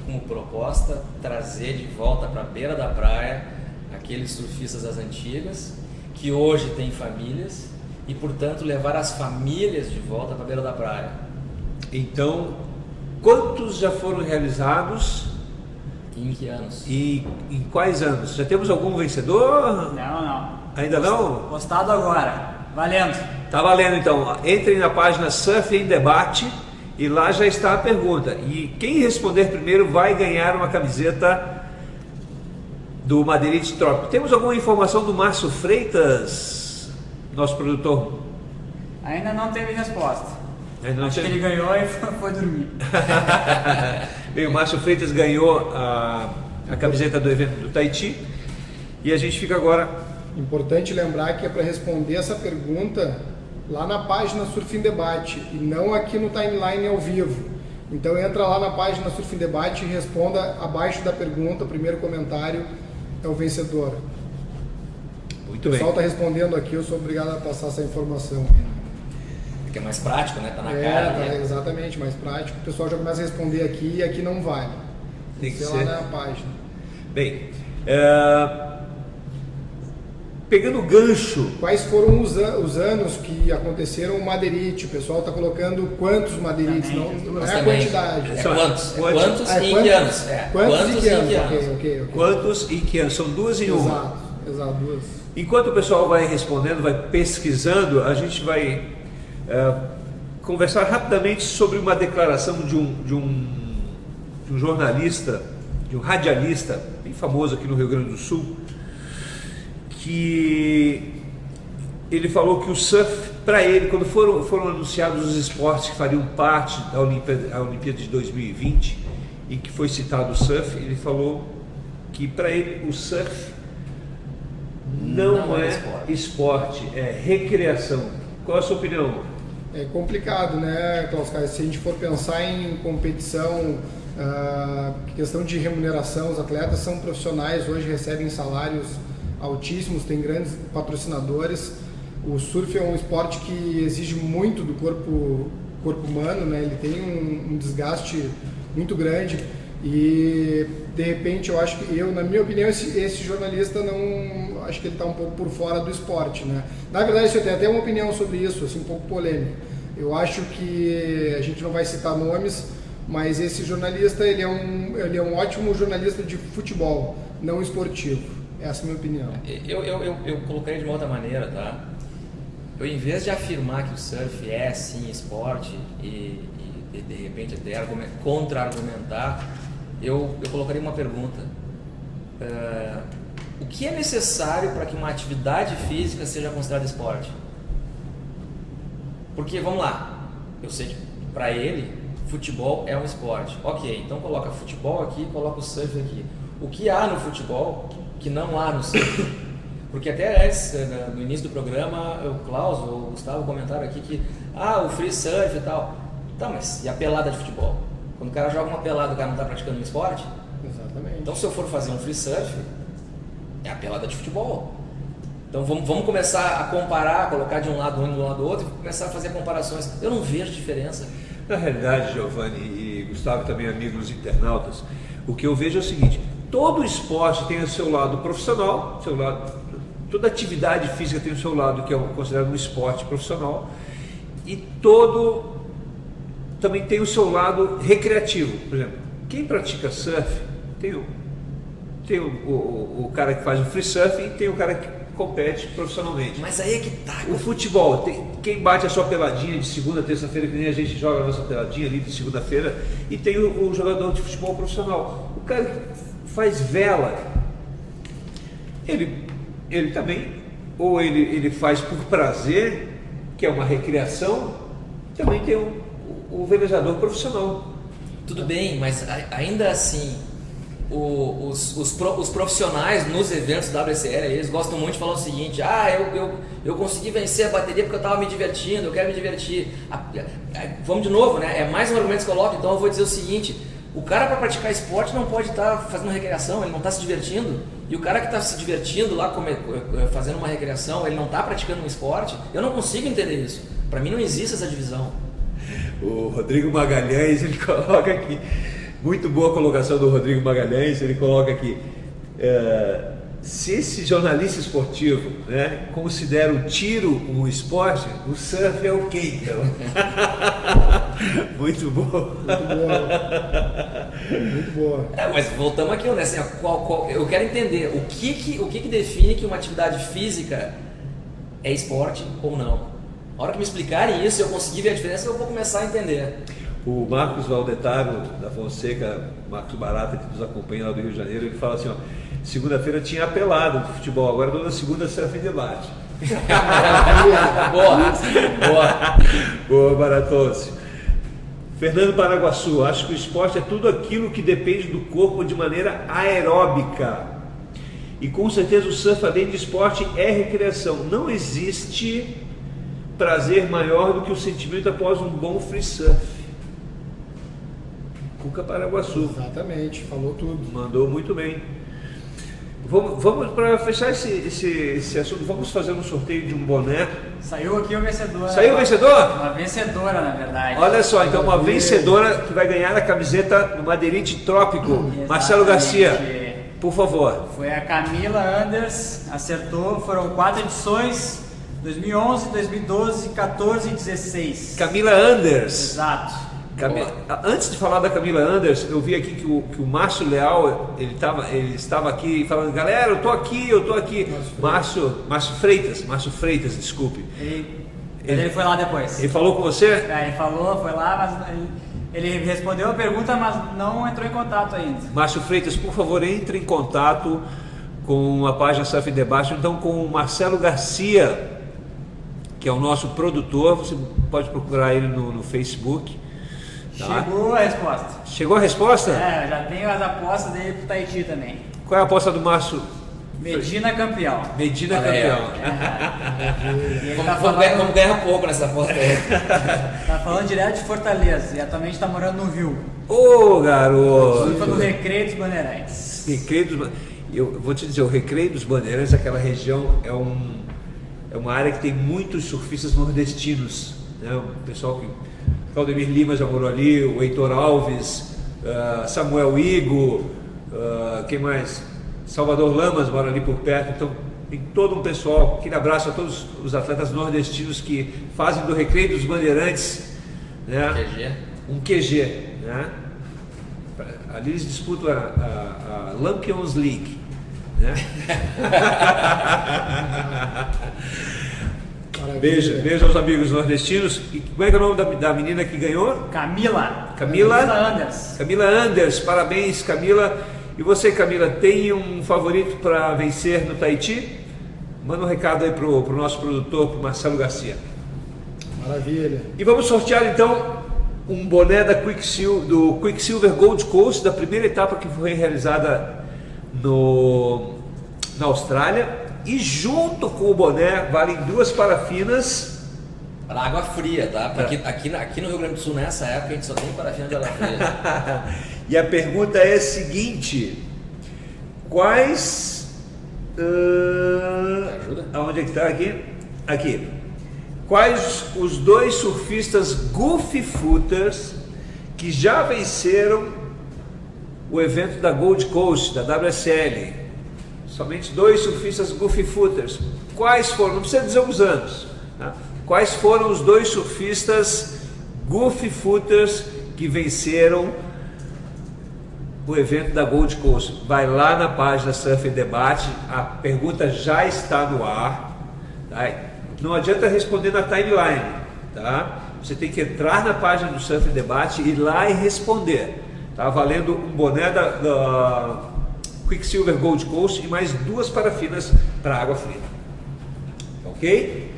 como proposta trazer de volta para a beira da praia aqueles surfistas das antigas, que hoje têm famílias, e portanto levar as famílias de volta para a beira da praia. Então, quantos já foram realizados? Em que anos? E em quais anos? Já temos algum vencedor? Não. Ainda não? Postado agora. Valendo. Tá valendo então. Entrem na página Surf em Debate e lá já está a pergunta. E quem responder primeiro vai ganhar uma camiseta do Madeirite Trópico. Temos alguma informação do Márcio Freitas, nosso produtor? Ainda não teve resposta. Ainda não Acho que teve? ele ganhou e foi dormir. Bem, o Márcio Freitas ganhou a camiseta do evento do Tahiti e a gente fica agora. Importante lembrar que é para responder essa pergunta lá na página Surf em Debate e não aqui no timeline ao vivo. Então entra lá na página Surf em Debate e responda abaixo da pergunta, o primeiro comentário é o vencedor. Muito O bem. pessoal está respondendo aqui, eu sou obrigado a passar essa informação. Porque é mais prático, né? Tá na É, cara. tá, Né? exatamente, mais prático. O pessoal já começa a responder aqui e aqui não vale. Tem que ser ser. lá na página. Bem, pegando o gancho. Quais foram os anos que aconteceram o Madeirite? O pessoal está colocando quantos Madeirites, Também, não Mas é a também, quantidade. É Só- quantos? quantos? Quantos Ah, e em que anos? Quantos e que anos? anos? Ok. Quantos e que anos? São duas em uma. Exato, duas. Enquanto o pessoal vai respondendo, vai pesquisando, a gente vai conversar rapidamente sobre uma declaração de um jornalista, de um radialista bem famoso aqui no Rio Grande do Sul, que ele falou que o surf, para ele, quando foram anunciados os esportes que fariam parte da Olimpíada de 2020 e que foi citado o surf, ele falou que para ele o surf não é esporte, é recreação. Qual a sua opinião? É complicado, né, Klaus Caio? Se a gente for pensar em competição, questão de remuneração, os atletas são profissionais, hoje recebem salários altíssimos, têm grandes patrocinadores. O surf é um esporte que exige muito do corpo humano, né? Ele tem um desgaste muito grande e de repente eu acho que na minha opinião esse jornalista não, acho que ele está um pouco por fora do esporte, né? Na verdade eu tenho até uma opinião sobre isso, assim, um pouco polêmica. Eu acho que a gente não vai citar nomes, mas esse jornalista ele é um ótimo jornalista de futebol, não esportivo. Essa é a minha opinião. Eu colocaria de uma outra maneira, tá? Eu, em vez de afirmar que o surf é sim esporte e de repente até contra-argumentar, eu colocaria uma pergunta. O que é necessário para que uma atividade física seja considerada esporte? Porque, vamos lá, eu sei que para ele, futebol é um esporte. Ok, então coloca futebol aqui, coloca o surf aqui. O que há no futebol que não há no surf? Porque até antes, no início do programa, o Klaus ou o Gustavo comentaram aqui que o free surf e tal. Tá, mas e a pelada de futebol? Quando o cara joga uma pelada, o cara não está praticando um esporte? Exatamente. Então, se eu for fazer um free surf, é a pelada de futebol. Então, vamos começar a comparar, colocar de um lado um e do lado do outro e começar a fazer comparações. Eu não vejo diferença. Na realidade, Giovanni e Gustavo, também amigos internautas, o que eu vejo é o seguinte: todo esporte tem o seu lado profissional, toda atividade física tem o seu lado que é considerado um esporte profissional, e todo também tem o seu lado recreativo. Por exemplo, quem pratica surf tem o cara que faz o free surf e tem o cara que compete profissionalmente. Mas aí é que tá. O futebol, quem bate a sua peladinha de segunda, terça-feira, que nem a gente joga a nossa peladinha ali de segunda-feira, e tem o jogador de futebol profissional. O cara que faz vela, ele também, ou ele faz por prazer, que é uma recreação, também tem o velejador profissional. Tudo bem, mas ainda assim, os profissionais nos eventos WSL, eles gostam muito de falar o seguinte: eu consegui vencer a bateria porque eu estava me divertindo, eu quero me divertir. Vamos de novo, né? É mais um argumento que se coloca, então eu vou dizer o seguinte: o cara, para praticar esporte, não pode estar fazendo uma recreação, ele não está se divertindo. E o cara que está se divertindo lá, fazendo uma recreação, ele não está praticando um esporte. Eu não consigo entender isso. Para mim não existe essa divisão. O Rodrigo Magalhães, ele coloca aqui: Muito boa a colocação do Rodrigo Magalhães, ele coloca aqui, se esse jornalista esportivo, né, considera o tiro um esporte, o surf é o quê então? Muito boa. Muito boa. Mas voltamos aqui, né? Assim, eu quero entender o que define que uma atividade física é esporte ou não. A hora que me explicarem isso, eu conseguir ver a diferença, eu vou começar a entender. O Marcos Valdetaro da Fonseca, Marcos Barata, que nos acompanha lá do Rio de Janeiro, ele fala assim, ó, segunda-feira tinha apelado do futebol, agora toda segunda surf e debate. Boa, Baratoncio. Fernando Paraguaçu, acho que o esporte é tudo aquilo que depende do corpo de maneira aeróbica. E com certeza o surf, além de esporte, é recreação. Não existe prazer maior do que o sentimento após um bom free surf. Cuca Paraguaçu. Exatamente, falou tudo. Mandou muito bem. Vamos para fechar esse assunto, vamos fazer um sorteio de um boné. Saiu aqui o vencedor. Saiu o vencedor? Uma vencedora, na verdade. Olha só, então uma vencedora que vai ganhar a camiseta do Madeirite Trópico. Exatamente. Marcelo Garcia, por favor. Foi a Camila Anders, acertou, foram 4 edições, 2011, 2012, 14 e 16. Camila Anders. Exato. Antes de falar da Camila Anders, eu vi aqui que o Márcio Leal, ele estava aqui falando, galera, eu tô aqui. Márcio Freitas, desculpe. Ele foi lá depois. Ele falou com você? Ele falou, foi lá, mas ele respondeu a pergunta, mas não entrou em contato ainda. Márcio Freitas, por favor, entre em contato com a página Surf Debate, então com o Marcelo Garcia, que é o nosso produtor, você pode procurar ele no Facebook. Tá. Chegou a resposta. Chegou a resposta? É, já tenho as apostas dele pro Tahiti também. Qual é a aposta do Márcio? Medina campeão. Medina campeão. Vamos ganhar pouco nessa aposta aí. Tá falando direto de Fortaleza e atualmente tá morando no Rio. Ô, garoto! Surfa no Recreio dos Bandeirantes. Eu vou te dizer, o Recreio dos Bandeirantes, aquela região, é uma área que tem muitos surfistas nordestinos, né? O pessoal que... Claudemir Lima já morou ali, o Heitor Alves, Samuel Igo, quem mais? Salvador Lamas mora ali por perto, então tem todo um pessoal. Aquele abraço a todos os atletas nordestinos que fazem do Recreio dos Bandeirantes, né? Um QG, né? Ali eles disputam a Lampions League, né? Beijo aos amigos nordestinos. E como é que é o nome da menina que ganhou? Camila Anders. Camila Anders, parabéns, Camila. E você, Camila, tem um favorito para vencer no Tahiti? Manda um recado aí pro nosso produtor, pro Marcelo Garcia. Maravilha. E vamos sortear então um boné do Quicksilver Gold Coast, da primeira etapa que foi realizada na Austrália. E junto com o boné valem 2 parafinas para água fria, tá? Porque aqui no Rio Grande do Sul, nessa época, a gente só tem parafina de água fria. E a pergunta é a seguinte: quais... ajuda? Aonde é que está aqui? Aqui. Quais os 2 surfistas Goofy Footers que já venceram o evento da Gold Coast, da WSL? Somente 2 surfistas Goofy Footers. Quais foram? Não precisa dizer os anos. Tá? Quais foram os 2 surfistas Goofy Footers que venceram o evento da Gold Coast? Vai lá na página Surf Debate, a pergunta já está no ar. Tá? Não adianta responder na timeline. Tá? Você tem que entrar na página do Surf Debate, ir lá e responder. Tá valendo um boné da Quicksilver Gold Coast e mais 2 parafinas para água fria. Ok?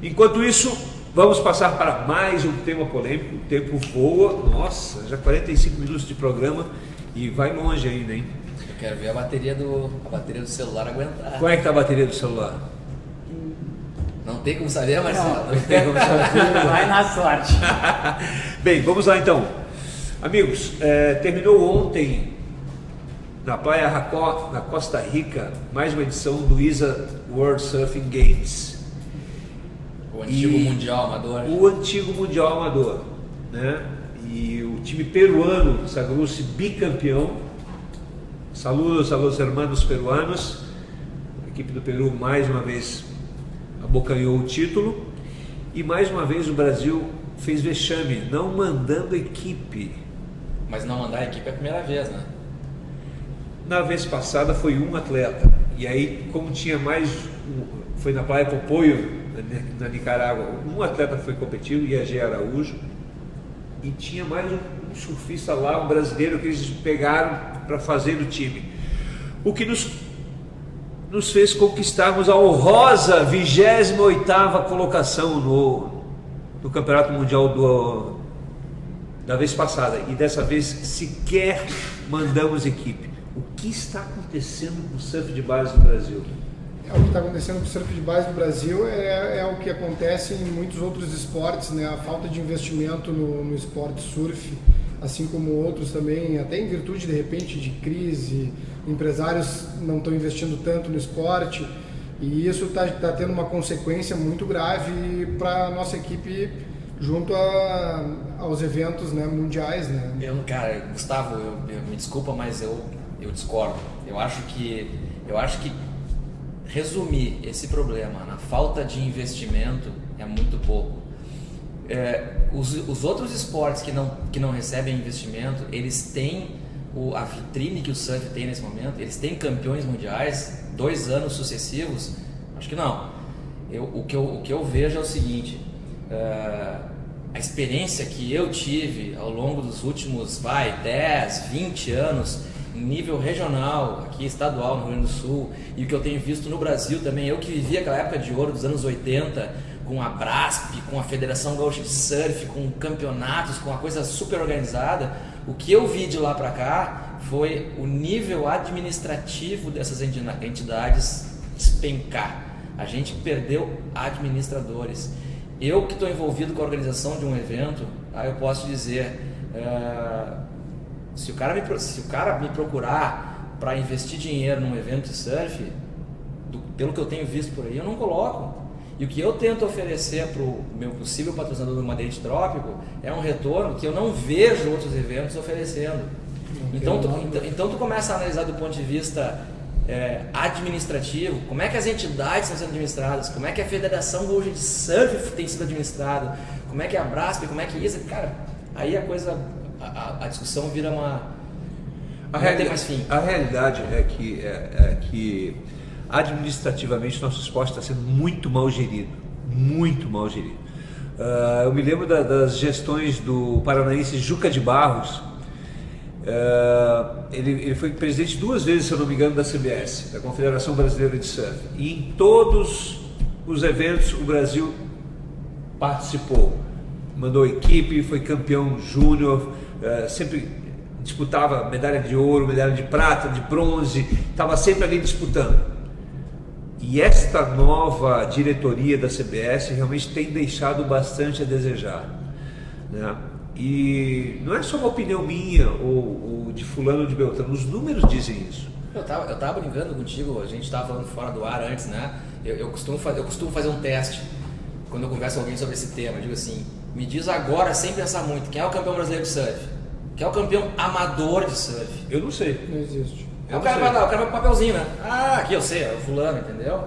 Enquanto isso, vamos passar para mais um tema polêmico. O tempo voa, nossa, já 45 minutos de programa e vai longe ainda, hein? Eu quero ver a bateria do celular aguentar. Como é que tá a bateria do celular? Não tem como saber, Marcelo. Não tem como saber. Vai na sorte. Bem, vamos lá então. Amigos, terminou ontem na Praia Racó, na Costa Rica, mais uma edição do ISA World Surfing Games. O antigo Mundial Amador. O antigo Mundial Amador, né? E o time peruano sagrou-se bicampeão. Saludos a los hermanos peruanos. A equipe do Peru mais uma vez abocanhou o título. E mais uma vez o Brasil fez vexame, não mandando equipe. Mas não mandar a equipe é a primeira vez, né? Na vez passada foi um atleta. E aí, como tinha mais... Foi na Praia Popoio, na Nicarágua. Um atleta foi competir, o IAG Araújo. E tinha mais um surfista lá, um brasileiro, que eles pegaram para fazer no time. O que nos fez conquistarmos a honrosa 28ª colocação no Campeonato Mundial da vez passada. E dessa vez sequer mandamos equipe. O que está acontecendo com o surf de base no Brasil? O que está acontecendo com o surf de base no Brasil é o que acontece em muitos outros esportes, né? A falta de investimento no esporte surf, assim como outros também, até em virtude de repente de crise, empresários não estão investindo tanto no esporte, e isso está tendo uma consequência muito grave para a nossa equipe junto aos eventos, né, mundiais, né? Cara, Gustavo, me desculpa, mas eu discordo. Eu acho que resumir esse problema na falta de investimento é muito pouco. Os outros esportes que não recebem investimento, eles têm a vitrine que o surf tem nesse momento, eles têm campeões mundiais 2 anos sucessivos? Acho que não. O que eu vejo é o seguinte: a experiência que eu tive ao longo dos últimos 10, 20 anos em nível regional, aqui estadual no Rio Grande do Sul, e o que eu tenho visto no Brasil também, eu que vivi aquela época de ouro dos anos 80, com a Brasp, com a Federação Gaúcha de Surf, com campeonatos, com uma coisa super organizada, o que eu vi de lá para cá foi o nível administrativo dessas entidades despencar. A gente perdeu administradores. Eu que estou envolvido com a organização de um evento, eu posso dizer, se o cara me procurar para investir dinheiro num evento de surf, pelo que eu tenho visto por aí, eu não coloco. E o que eu tento oferecer para o meu possível patrocinador do Madeirite Trópico é um retorno que eu não vejo outros eventos oferecendo. Então tu começa a analisar do ponto de vista administrativo, como é que as entidades estão sendo administradas, como é que a Federação Gaúcha de Surf tem sido administrada, como é que a Brasp, como é que isso, cara, aí a coisa... A discussão vira não tem mais fim. A realidade é que administrativamente nosso esporte está sendo muito mal gerido, muito mal gerido. Eu me lembro das gestões do paranaense Juca de Barros. Ele foi presidente 2 vezes, se eu não me engano, da CBS, da Confederação Brasileira de Surf, e em todos os eventos o Brasil participou, mandou equipe, foi campeão júnior, sempre disputava medalha de ouro, medalha de prata, de bronze, estava sempre ali disputando. E esta nova diretoria da CBS realmente tem deixado bastante a desejar, né? E não é só uma opinião minha ou de fulano ou de Beltrano, os números dizem isso. Eu tava brincando contigo, a gente estava falando fora do ar antes, né? Eu costumo fazer um teste quando eu converso com alguém sobre esse tema. Eu digo assim: me diz agora, sem pensar muito, quem é o campeão brasileiro de surf? Quem é o campeão amador de surf? Eu não sei. Não existe. O cara vai com papelzinho, né? Aqui eu sei, é o fulano, entendeu?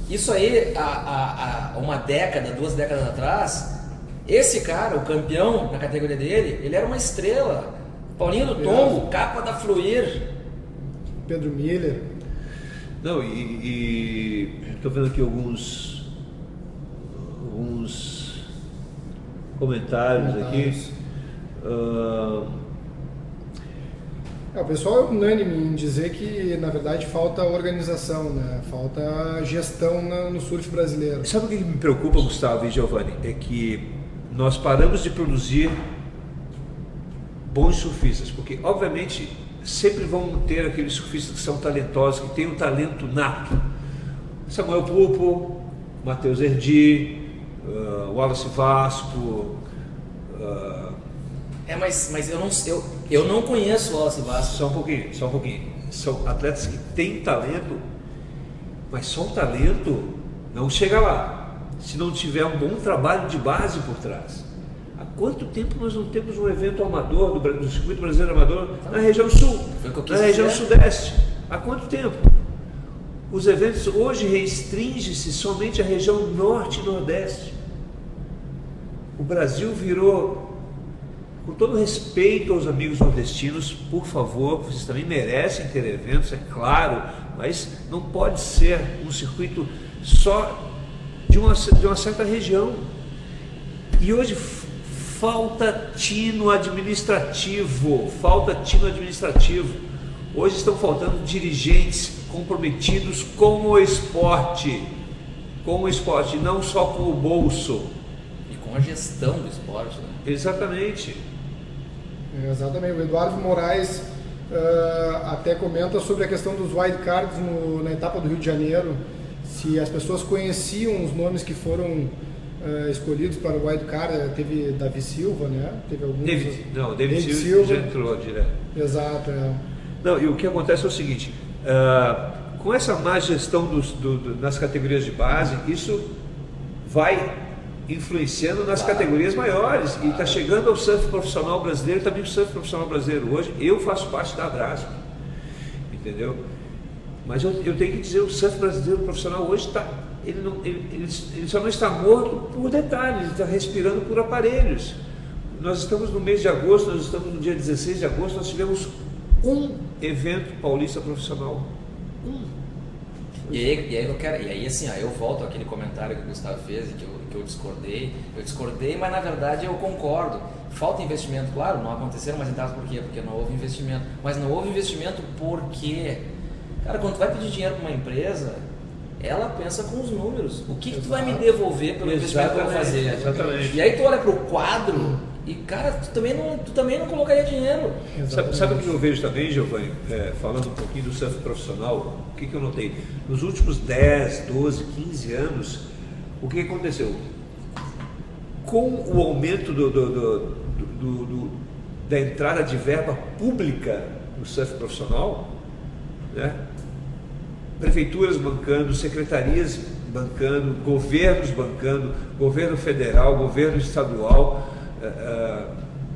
Isso aí, há uma década, 2 décadas atrás, esse cara, o campeão na categoria dele, ele era uma estrela. Paulinho do Tombo, capa da Fluir. Pedro Miller. Não, e estou vendo aqui alguns comentários aqui. O pessoal é unânime em dizer que, na verdade, falta organização, né? Falta gestão no surf brasileiro. Sabe o que me preocupa, Gustavo e Giovanni? É que nós paramos de produzir bons surfistas, porque, obviamente, sempre vão ter aqueles surfistas que são talentosos, que têm um talento nato. Samuel Pupo, Matheus Erdi, Wallace Vasco... Mas eu não conheço o Wallace Vasco. Só um pouquinho. São atletas que têm talento, mas só o talento não chega lá, se não tiver um bom trabalho de base por trás. Há quanto tempo nós não temos um evento amador do circuito brasileiro amador na região sul, na região sudeste? Há quanto tempo? Os eventos hoje restringem-se somente à região norte e nordeste. O Brasil virou, com todo respeito aos amigos nordestinos, por favor, vocês também merecem ter eventos, é claro, mas não pode ser um circuito só de uma certa região. E hoje falta tino administrativo, Hoje estão faltando dirigentes comprometidos com o esporte, não só com o bolso. E com a gestão do esporte, né? Exatamente. Exatamente. O Eduardo Moraes até comenta sobre a questão dos wildcards na etapa do Rio de Janeiro, se as pessoas conheciam os nomes que foram escolhidos para o wildcard. Teve Davi Silva, né? Teve alguns... David Silva já entrou direto. Exato. Não, e o que acontece é o seguinte, com essa má gestão nas categorias de base, isso vai influenciando nas categorias maiores e está chegando ao surf profissional brasileiro, também o surf profissional brasileiro. Hoje eu faço parte da Abrasco, entendeu? Mas eu tenho que dizer, o surf brasileiro profissional hoje ele só não está morto por detalhes, ele está respirando por aparelhos. Nós estamos no mês de agosto, nós estamos no dia 16 de agosto, nós tivemos um evento paulista profissional. E aí assim, eu volto àquele comentário que o Gustavo fez, que eu discordei. Eu discordei, mas na verdade eu concordo. Falta investimento, claro, não aconteceram mais entradas por quê? Porque não houve investimento. Mas não houve investimento porque, cara, quando tu vai pedir dinheiro para uma empresa, ela pensa com os números. O que tu vai me devolver pelo investimento que eu vou fazer? Exatamente. E aí tu olha para o quadro e, cara, tu também não colocaria dinheiro. Sabe o que eu vejo também, Giovanni? Falando um pouquinho do surf profissional, o que eu notei? Nos últimos 10, 12, 15 anos, o que aconteceu? Com o aumento da entrada de verba pública no surf profissional, né? Prefeituras bancando, secretarias bancando, governos bancando, governo federal, governo estadual,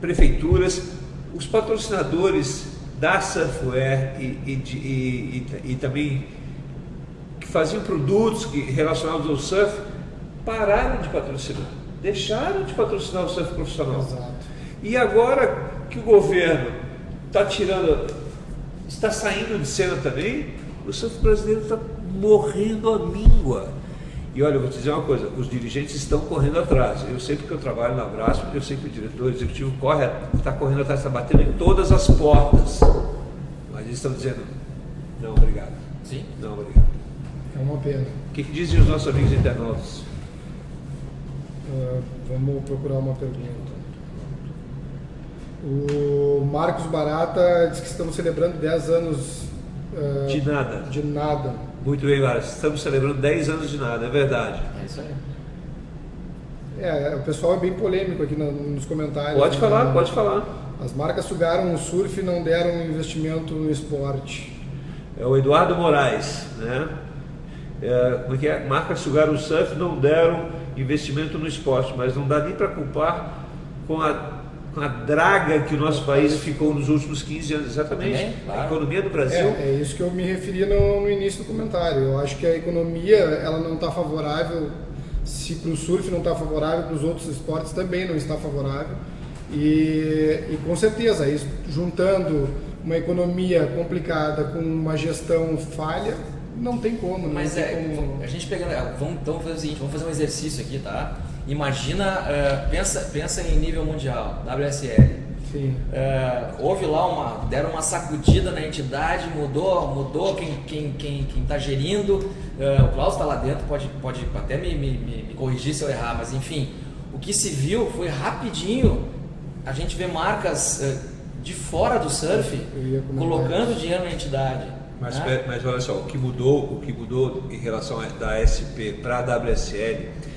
prefeituras, os patrocinadores da Surfwear e também que faziam produtos relacionados ao surf pararam de patrocinar, deixaram de patrocinar o surf profissional. Exato. E agora que o governo está saindo de cena também, o surf brasileiro está morrendo à míngua. E olha, eu vou te dizer uma coisa, os dirigentes estão correndo atrás. Eu sei porque eu trabalho na Abrasco, eu sei que o diretor executivo está correndo atrás, está batendo em todas as portas. Mas eles estão dizendo, não, obrigado. Sim. Não, obrigado. É uma pena. O que dizem os nossos amigos internautas? Vamos procurar uma pergunta. O Marcos Barata diz que estamos celebrando 10 anos de nada. Muito bem, Marcos. Estamos celebrando 10 anos de nada, é verdade. É isso aí. O pessoal é bem polêmico aqui nos comentários. Pode falar, pode falar. As marcas sugaram o surf e não deram investimento no esporte. É o Eduardo Moraes, né? Como é que é? Marcas sugaram o surf, não deram investimento no esporte, mas não dá nem para culpar com a draga que o nosso país ficou nos últimos 15 anos, exatamente. Também, claro. A economia do Brasil. É isso que eu me referi no início do comentário. Eu acho que a economia ela não está favorável. Se para o surf não está favorável, para os outros esportes também não está favorável. E com certeza, isso, juntando uma economia complicada com uma gestão falha, não tem como. Mas a gente pegando, vamos fazer o seguinte, vamos fazer um exercício aqui, tá? Imagina, pensa em nível mundial, WSL. Sim. Houve lá deram uma sacudida na entidade, mudou quem está gerindo. O Klaus está lá dentro, pode até me corrigir se eu errar, mas enfim, o que se viu foi rapidinho. A gente vê marcas de fora do surf colocando dinheiro na entidade. Mas olha só, o que mudou em relação da SP para a WSL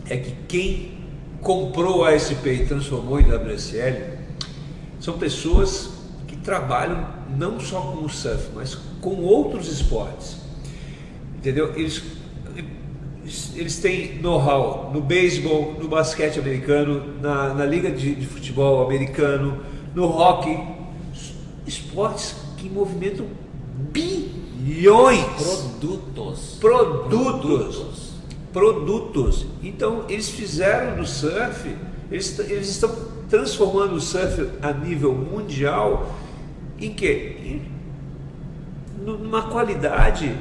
é que quem comprou a SP e transformou em WSL são pessoas que trabalham não só com o surf, mas com outros esportes, entendeu? eles têm know-how no beisebol, no basquete americano, na liga de futebol americano, no hockey, esportes que movimentam bilhões. Produtos. Então eles fizeram do surf, eles estão transformando o surf a nível mundial em quê? Numa qualidade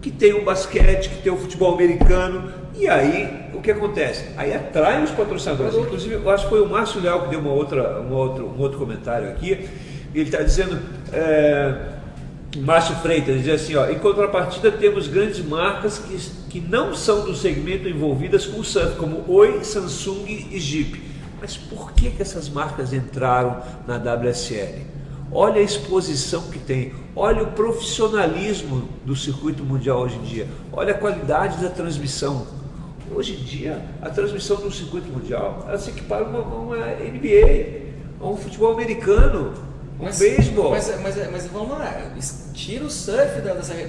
que tem o basquete, que tem o futebol americano. E aí o que acontece? Aí atrai os patrocinadores. Inclusive eu acho que foi o Márcio Leal que deu um outro comentário aqui. Ele está dizendo, Márcio Freitas, ele diz assim, ó, em contrapartida temos grandes marcas que não são do segmento envolvidas com o surf, como Oi, Samsung e Jeep. Mas por que essas marcas entraram na WSL? Olha a exposição que tem, olha o profissionalismo do circuito mundial hoje em dia, olha a qualidade da transmissão. Hoje em dia, a transmissão do circuito mundial, ela se equipara a uma NBA, a um futebol americano, um beisebol. Mas vamos lá, tira o surf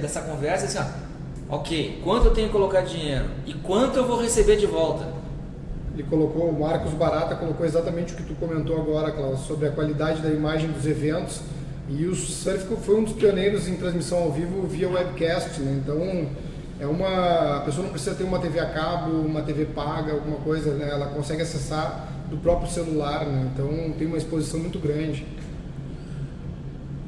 dessa conversa assim, ó, ok, quanto eu tenho que colocar dinheiro e quanto eu vou receber de volta? Ele colocou, o Marcos Barata colocou exatamente o que tu comentou agora, Klaus, sobre a qualidade da imagem dos eventos, e o surf foi um dos pioneiros em transmissão ao vivo via webcast, né? Então a pessoa não precisa ter uma TV a cabo, uma TV paga, alguma coisa, né? Ela consegue acessar do próprio celular, né? Então tem uma exposição muito grande.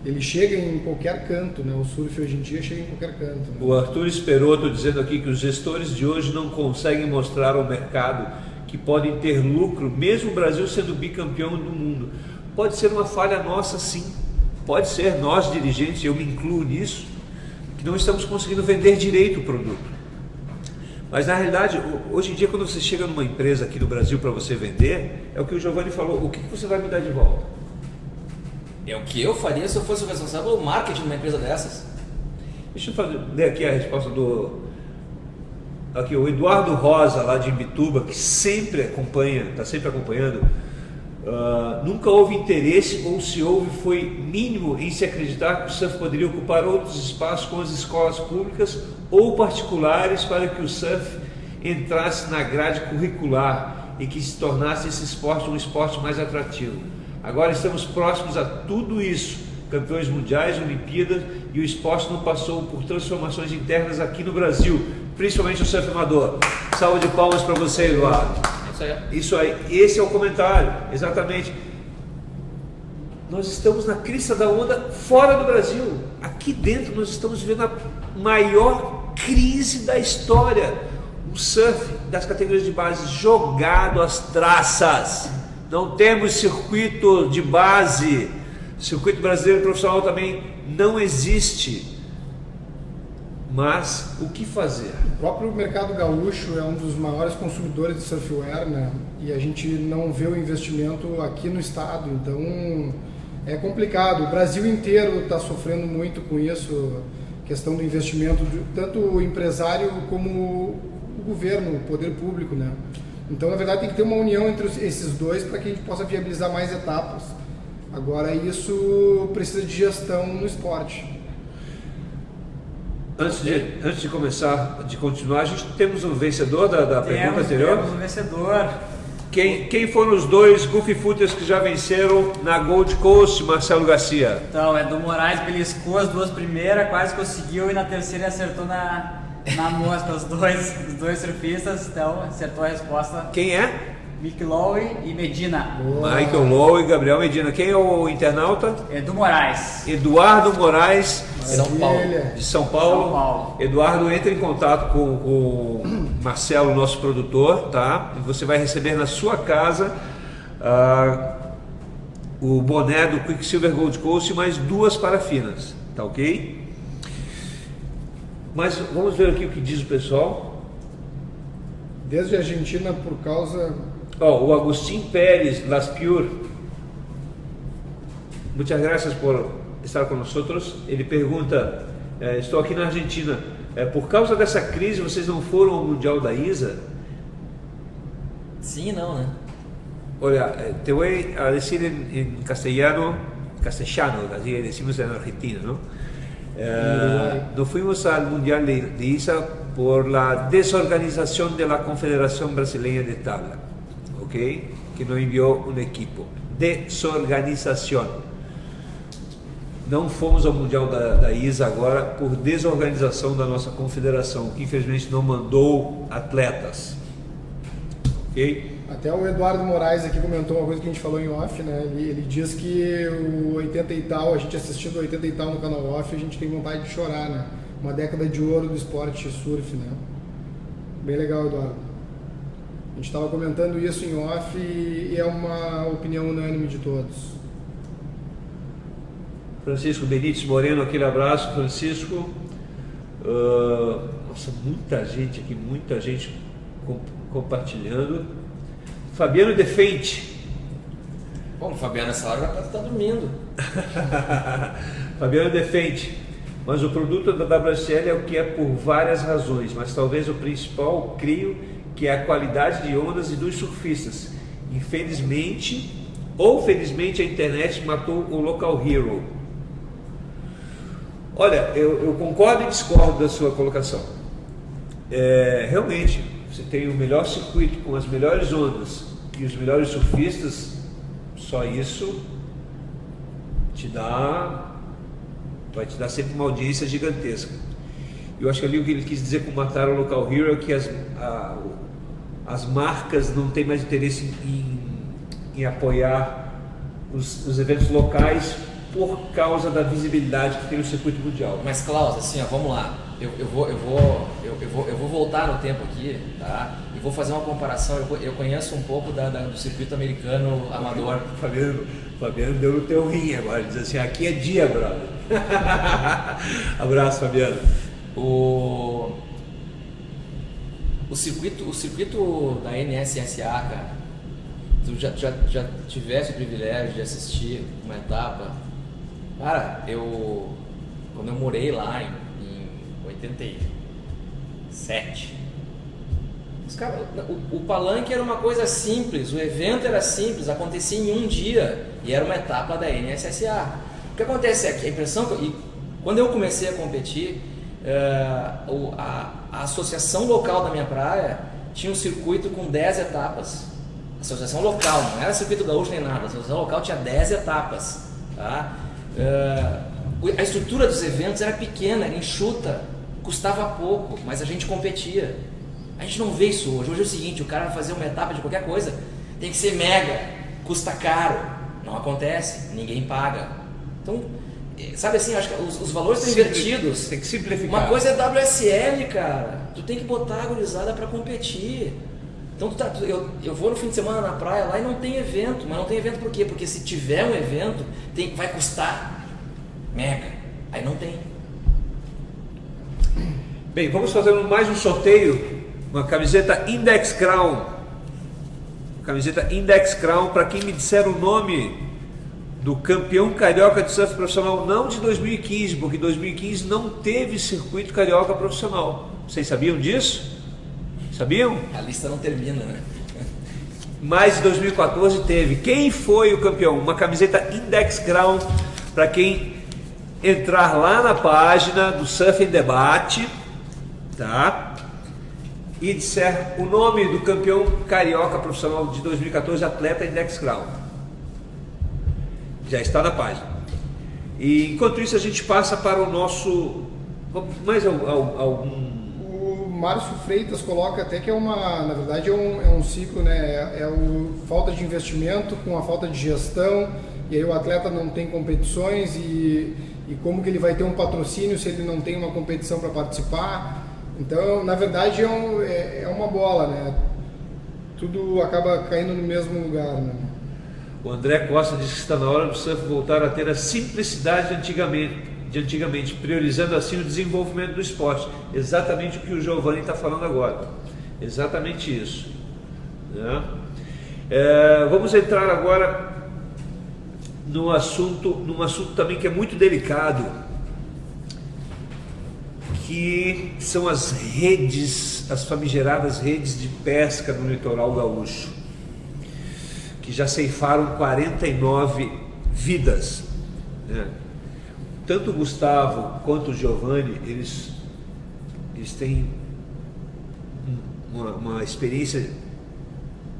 Ele chega em qualquer canto, né? O surf hoje em dia chega em qualquer canto, né? O Arthur Esperotto dizendo aqui que os gestores de hoje não conseguem mostrar ao mercado que podem ter lucro, mesmo o Brasil sendo bicampeão do mundo. Pode ser uma falha nossa, sim. Pode ser, nós dirigentes, eu me incluo nisso, que não estamos conseguindo vender direito o produto. Mas na realidade, hoje em dia, quando você chega numa empresa aqui no Brasil para você vender, é o que o Giovanni falou, o que você vai me dar de volta? É o que eu faria se eu fosse o responsável pelo marketing de uma empresa dessas. Deixa eu ler aqui a resposta Aqui, o Eduardo Rosa, lá de Imbituba, que sempre acompanha, está sempre acompanhando, nunca houve interesse, ou se houve, foi mínimo em se acreditar que o surf poderia ocupar outros espaços com as escolas públicas ou particulares para que o surf entrasse na grade curricular e que se tornasse esse esporte um esporte mais atrativo. Agora estamos próximos a tudo isso, campeões mundiais, Olimpíadas, e o esporte não passou por transformações internas aqui no Brasil, principalmente o surf amador. Salve de palmas para você, Eduardo. Isso aí, esse é o comentário, exatamente. Nós estamos na crista da onda fora do Brasil. Aqui dentro nós estamos vivendo a maior crise da história. O surf das categorias de base jogado às traças. Não temos circuito de base. Circuito brasileiro profissional também não existe. Mas o que fazer? O próprio mercado gaúcho é um dos maiores consumidores de surfwear, né? E a gente não vê o investimento aqui no estado, então é complicado. O Brasil inteiro está sofrendo muito com isso, questão do investimento, tanto o empresário como o governo, o poder público, né? Então, na verdade, tem que ter uma união entre esses dois para que a gente possa viabilizar mais etapas. Agora, isso precisa de gestão no esporte. Antes de começar, de continuar, a gente temos um vencedor da pergunta anterior? Temos um vencedor. Quem foram os dois Goofy Footers que já venceram na Gold Coast, Marcelo Garcia? Então, Edu Moraes beliscou as duas primeiras, quase conseguiu, e na terceira acertou na mosca, os dois surfistas, então acertou a resposta. Quem é? Mick Lowe e Medina. Boa. Michael Lowe e Gabriel Medina. Quem é o internauta? Edu Moraes. Eduardo Moraes, Maravilha. de São Paulo. Eduardo, entra em contato com o Marcelo, nosso produtor, tá? E você vai receber na sua casa o boné do Quicksilver Gold Coast e mais 2 parafinas, tá ok? Mas vamos ver aqui o que diz o pessoal. Desde a Argentina, por causa... O Agustín Pérez, Las Pure. Muchas gracias por estar com nós. Ele pergunta, estou aqui na Argentina, por causa dessa crise vocês não foram ao Mundial da ISA? Sim e não, né? Olha, te voy a decir en castellano, así decimos en Argentina, ¿no? No fuimos al Mundial de ISA por la desorganización de la Confederación Brasileña de Tabla, ¿ok? Que não enviou um equipo. Desorganização. Não fomos ao Mundial da ISA agora por desorganização da nossa confederação, que infelizmente não mandou atletas. Ok? Até o Eduardo Moraes aqui comentou uma coisa que a gente falou em off, né? Ele diz que o 80 e tal, a gente assistindo o 80 e tal no canal off, a gente tem vontade de chorar, né? Uma década de ouro do esporte surf, né? Bem legal, Eduardo. A gente estava comentando isso em off e é uma opinião unânime de todos. Francisco Benítez Moreno, aquele abraço, Francisco. Nossa, muita gente aqui, muita gente compartilhando. Fabiano Defente. Bom, o Fabiano nessa hora já está dormindo. Fabiano Defente. Mas o produto da WSL é o que é por várias razões, mas talvez o principal, creio, que é a qualidade de ondas e dos surfistas. Infelizmente, ou felizmente, a internet matou o Local Hero. Olha, eu concordo e discordo da sua colocação. Realmente, você tem o melhor circuito com as melhores ondas e os melhores surfistas, só isso vai te dar sempre uma audiência gigantesca. Eu acho que ali o que ele quis dizer com matar o Local Hero é que as marcas não têm mais interesse em apoiar os eventos locais por causa da visibilidade que tem no circuito mundial. Mas Klaus, assim, ó, vamos lá. Eu vou voltar no tempo aqui, tá? E vou fazer uma comparação. Eu conheço um pouco do circuito americano amador. Fabiano deu no teu rim agora, diz assim, aqui é dia, brother. Abraço, Fabiano. O circuito da NSSA, cara, tu já tivesse o privilégio de assistir uma etapa, cara, quando eu morei lá em 87, o palanque era uma coisa simples, o evento era simples, acontecia em um dia e era uma etapa da NSSA. O que acontece é que a impressão quando eu comecei a competir, a associação local da minha praia tinha um circuito com 10 etapas. Associação local, não era circuito gaúcho nem nada, a associação local tinha 10 etapas, tá? A estrutura dos eventos era pequena, era enxuta, custava pouco, mas a gente competia. A gente não vê isso hoje. Hoje é o seguinte, o cara vai fazer uma etapa de qualquer coisa, tem que ser mega, custa caro, não acontece, ninguém paga. Então, sabe assim, acho que os valores estão invertidos. Tem que simplificar. Uma coisa é WSL, cara, tu tem que botar a gurizada para competir. Então eu vou no fim de semana na praia lá e não tem evento. Mas não tem evento por quê? Porque se tiver um evento, vai custar mega. Aí não tem. Bem, vamos fazer mais um sorteio. Uma camiseta Index Crown. Camiseta Index Crown, para quem me disser o nome do campeão carioca de surf profissional, não de 2015, porque em 2015 não teve circuito carioca profissional. Vocês sabiam disso? Sabiam? A lista não termina, né? Mas em 2014 teve. Quem foi o campeão? Uma camiseta Index Crown, para quem entrar lá na página do Surf em Debate, tá? E disser o nome do campeão carioca profissional de 2014, atleta Index Crown. Já está na página. E enquanto isso a gente passa para o nosso... Mais algum... O Márcio Freitas coloca até que na verdade é um ciclo, né? Falta de investimento com a falta de gestão, e aí o atleta não tem competições e como que ele vai ter um patrocínio se ele não tem uma competição para participar. Então, na verdade, é uma bola, né? Tudo acaba caindo no mesmo lugar, né? O André Costa diz que está na hora do surf voltar a ter a simplicidade de antigamente, priorizando assim o desenvolvimento do esporte. Exatamente o que o Giovanni está falando agora. Exatamente isso. Né? Vamos entrar agora num assunto também que é muito delicado, que são as redes, as famigeradas redes de pesca no litoral gaúcho, que já ceifaram 49 vidas, né? Tanto o Gustavo quanto o Giovanni, eles têm uma experiência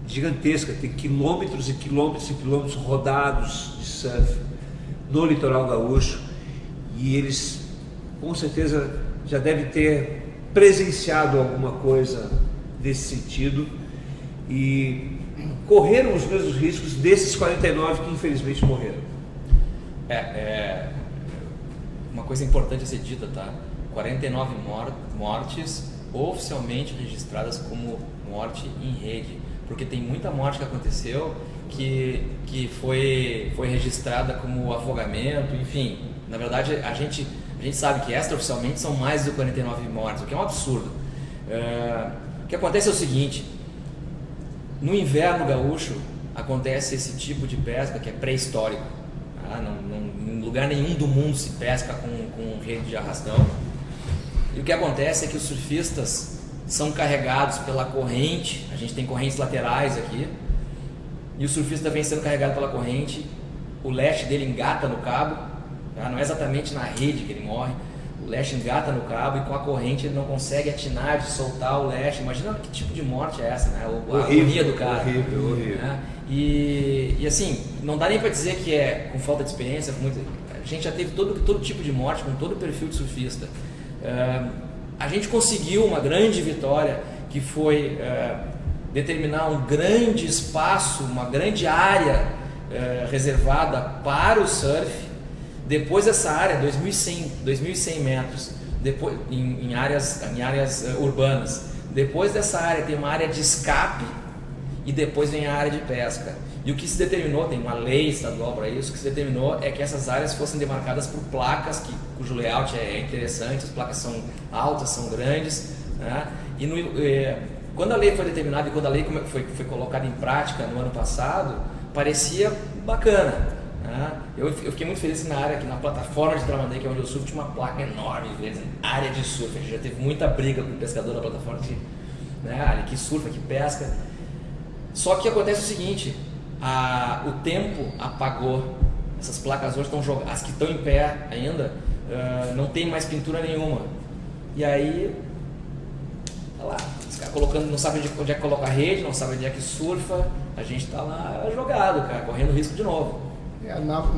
gigantesca, tem quilômetros e quilômetros e quilômetros rodados de surf no litoral gaúcho, e eles com certeza já devem ter presenciado alguma coisa desse sentido e correram os mesmos riscos desses 49 que infelizmente morreram. Uma coisa importante a ser dita, tá? 49 mortes oficialmente registradas como morte em rede, porque tem muita morte que aconteceu que foi registrada como afogamento, enfim. Na verdade, a gente sabe que extraoficialmente são mais de 49 mortes, o que é um absurdo. O que acontece é o seguinte: no inverno gaúcho acontece esse tipo de pesca que é pré-histórico. Em lugar nenhum do mundo se pesca com rede de arrastão. E o que acontece é que os surfistas são carregados pela corrente. A gente tem correntes laterais aqui, e o surfista vem sendo carregado pela corrente. O leste dele engata no cabo, tá? Não é exatamente na rede que ele morre. O leste engata no cabo e com a corrente ele não consegue atinar de soltar o leste. Imagina que tipo de morte é essa, né? A agonia do cara. Horrível. Né? E assim, não dá nem para dizer que é com falta de experiência. A gente já teve todo tipo de morte com todo o perfil de surfista. A gente conseguiu uma grande vitória, que foi determinar um grande espaço, uma grande área reservada para o surf. Depois dessa área, 2.100 metros, depois, em áreas urbanas. Depois dessa área tem uma área de escape e depois vem a área de pesca. E o que se determinou, tem uma lei estadual para isso, o que se determinou é que essas áreas fossem demarcadas por placas, cujo layout é interessante, as placas são altas, são grandes, né? E quando a lei foi determinada e quando a lei foi colocada em prática no ano passado, parecia bacana, né? Eu fiquei muito feliz que na área, que na plataforma de Tramandaí, que é onde eu surfo, tinha uma placa enorme, área de surf. A gente já teve muita briga com o pescador na plataforma, né? Que surfa, que pesca. Só que acontece o seguinte: o tempo apagou. Essas placas hoje estão jogadas, as que estão em pé ainda, não tem mais pintura nenhuma. E aí, tá lá, os caras colocando, não sabe onde é que coloca a rede, não sabe onde é que surfa, a gente tá lá jogado, cara, correndo risco de novo.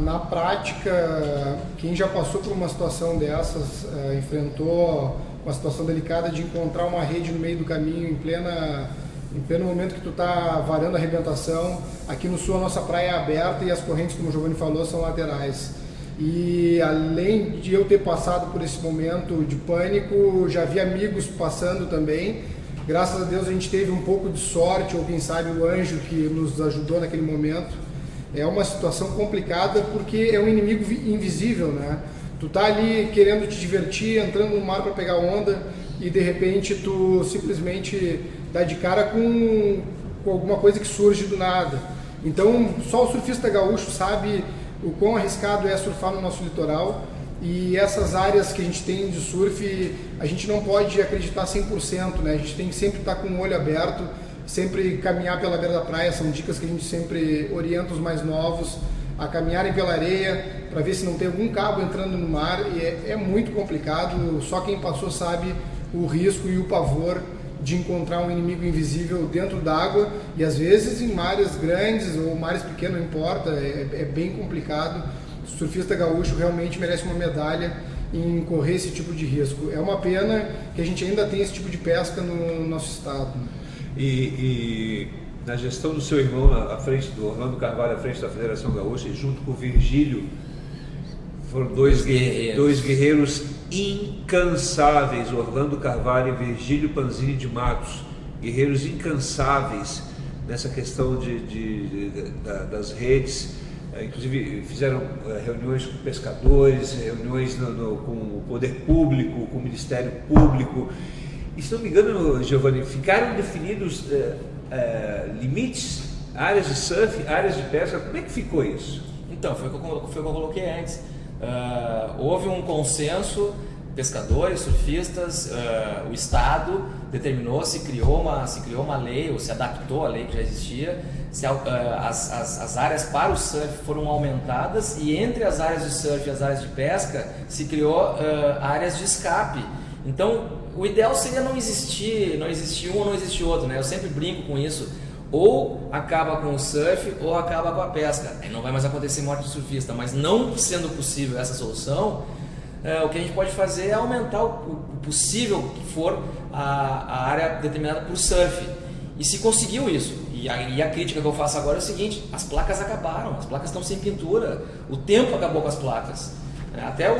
Na prática, quem já passou por uma situação dessas, enfrentou uma situação delicada de encontrar uma rede no meio do caminho, em pleno momento que tu está varando a arrebentação. Aqui no sul a nossa praia é aberta e as correntes, como o Giovanni falou, são laterais. E além de eu ter passado por esse momento de pânico, já vi amigos passando também. Graças a Deus a gente teve um pouco de sorte, ou quem sabe o anjo que nos ajudou naquele momento. É uma situação complicada porque é um inimigo invisível, né? Tu tá ali querendo te divertir, entrando no mar para pegar onda e de repente tu simplesmente dá de cara com alguma coisa que surge do nada. Então só o surfista gaúcho sabe o quão arriscado é surfar no nosso litoral, e essas áreas que a gente tem de surf a gente não pode acreditar 100%, né? A gente tem que sempre estar com o olho aberto, sempre caminhar pela beira da praia. São dicas que a gente sempre orienta os mais novos a caminharem pela areia para ver se não tem algum cabo entrando no mar, e é muito complicado. Só quem passou sabe o risco e o pavor de encontrar um inimigo invisível dentro d'água, e às vezes em mares grandes ou mares pequenos, não importa, é bem complicado. O surfista gaúcho realmente merece uma medalha em correr esse tipo de risco. É uma pena que a gente ainda tem esse tipo de pesca no nosso estado. E na gestão do seu irmão, à frente do Orlando Carvalho, à frente da Federação Gaúcha, e junto com o Virgílio, foram dois guerreiros incansáveis, Orlando Carvalho e Virgílio Panzini de Matos, guerreiros incansáveis nessa questão das redes. Inclusive fizeram reuniões com pescadores, reuniões com o poder público, com o Ministério Público. E, se não me engano, Giovanni, ficaram definidos limites, áreas de surf, áreas de pesca. Como é que ficou isso? Então, foi o que eu coloquei antes. Houve um consenso, pescadores, surfistas, o Estado determinou, se criou uma lei, ou se adaptou à lei que já existia. As áreas para o surf foram aumentadas, e entre as áreas de surf e as áreas de pesca se criou áreas de escape. Então, O ideal seria não existir um ou não existir outro, né? Eu sempre brinco com isso. Ou acaba com o surf ou acaba com a pesca. Aí não vai mais acontecer morte de surfista, mas não sendo possível essa solução, o que a gente pode fazer é aumentar o possível que for a área determinada por surf. E se conseguiu isso, e a crítica que eu faço agora é o seguinte: as placas acabaram, as placas estão sem pintura, o tempo acabou com as placas. Até